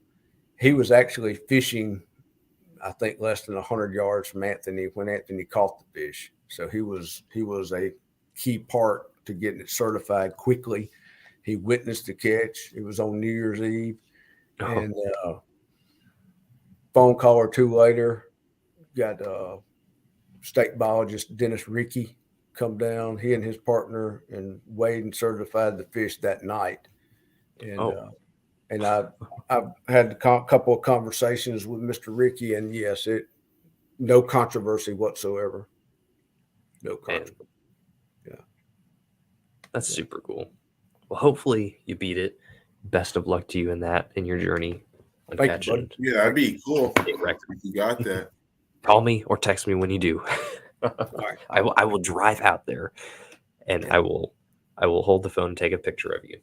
He was actually fishing, I think less than 100 yards from Anthony when Anthony caught the fish. So he was a key part to getting it certified quickly. He witnessed the catch. It was on New Year's Eve, and phone call or two later, got state biologist Dennis Rickey come down. He and his partner and weighed and certified the fish that night. And I've had a couple of conversations with Mr. Rickey, and yes, no controversy whatsoever. No controversy. Yeah, that's super cool. Well, hopefully you beat it. Best of luck to you in your journey. Thank you, yeah, that'd be cool. If you got that. Call me or text me when you do. Right. I will drive out there, and I will hold the phone and take a picture of you.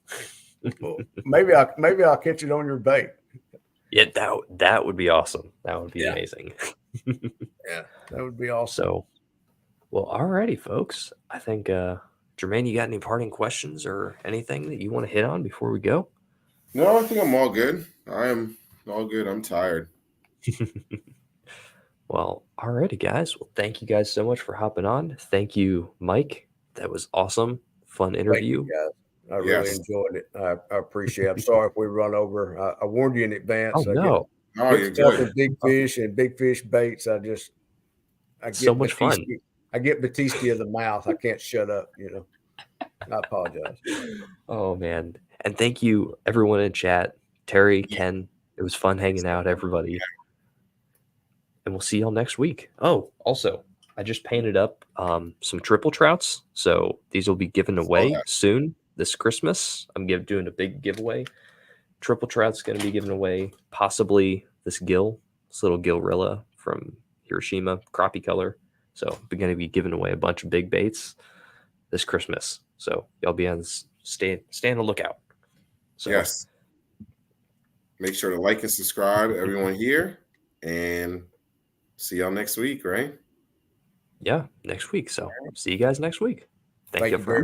Well, maybe I'll catch it on your bait. Yeah, that would be awesome. That would be amazing. Yeah, that would be awesome. So, well, alrighty, folks. I think Jermaine, you got any parting questions or anything that you want to hit on before we go? No, I think I'm all good. I am all good. I'm tired. Well, alrighty, guys. Well, thank you guys so much for hopping on. Thank you, Mike. That was awesome. Fun interview. Thank you, guys. I really enjoyed it. I appreciate it. I'm sorry if we run over. I warned you in advance. Oh, no. You're good. Big fish and big fish baits. I get so much fun. I get Batista of the mouth. I can't shut up, I apologize. Oh, man. And thank you, everyone in chat. Terry, Ken, it was fun hanging out, everybody. And we'll see y'all next week. Oh, also, I just painted up some triple trouts. So these will be given away soon this Christmas. I'm doing a big giveaway. Triple trout's going to be given away. Possibly this little gillrilla from Hiroshima, crappie color. So we're going to be giving away a bunch of big baits this Christmas. So y'all be on stay on the lookout. So yes. Make sure to like and subscribe, everyone here, and see y'all next week, right? Yeah, next week. So see you guys next week. Thank you for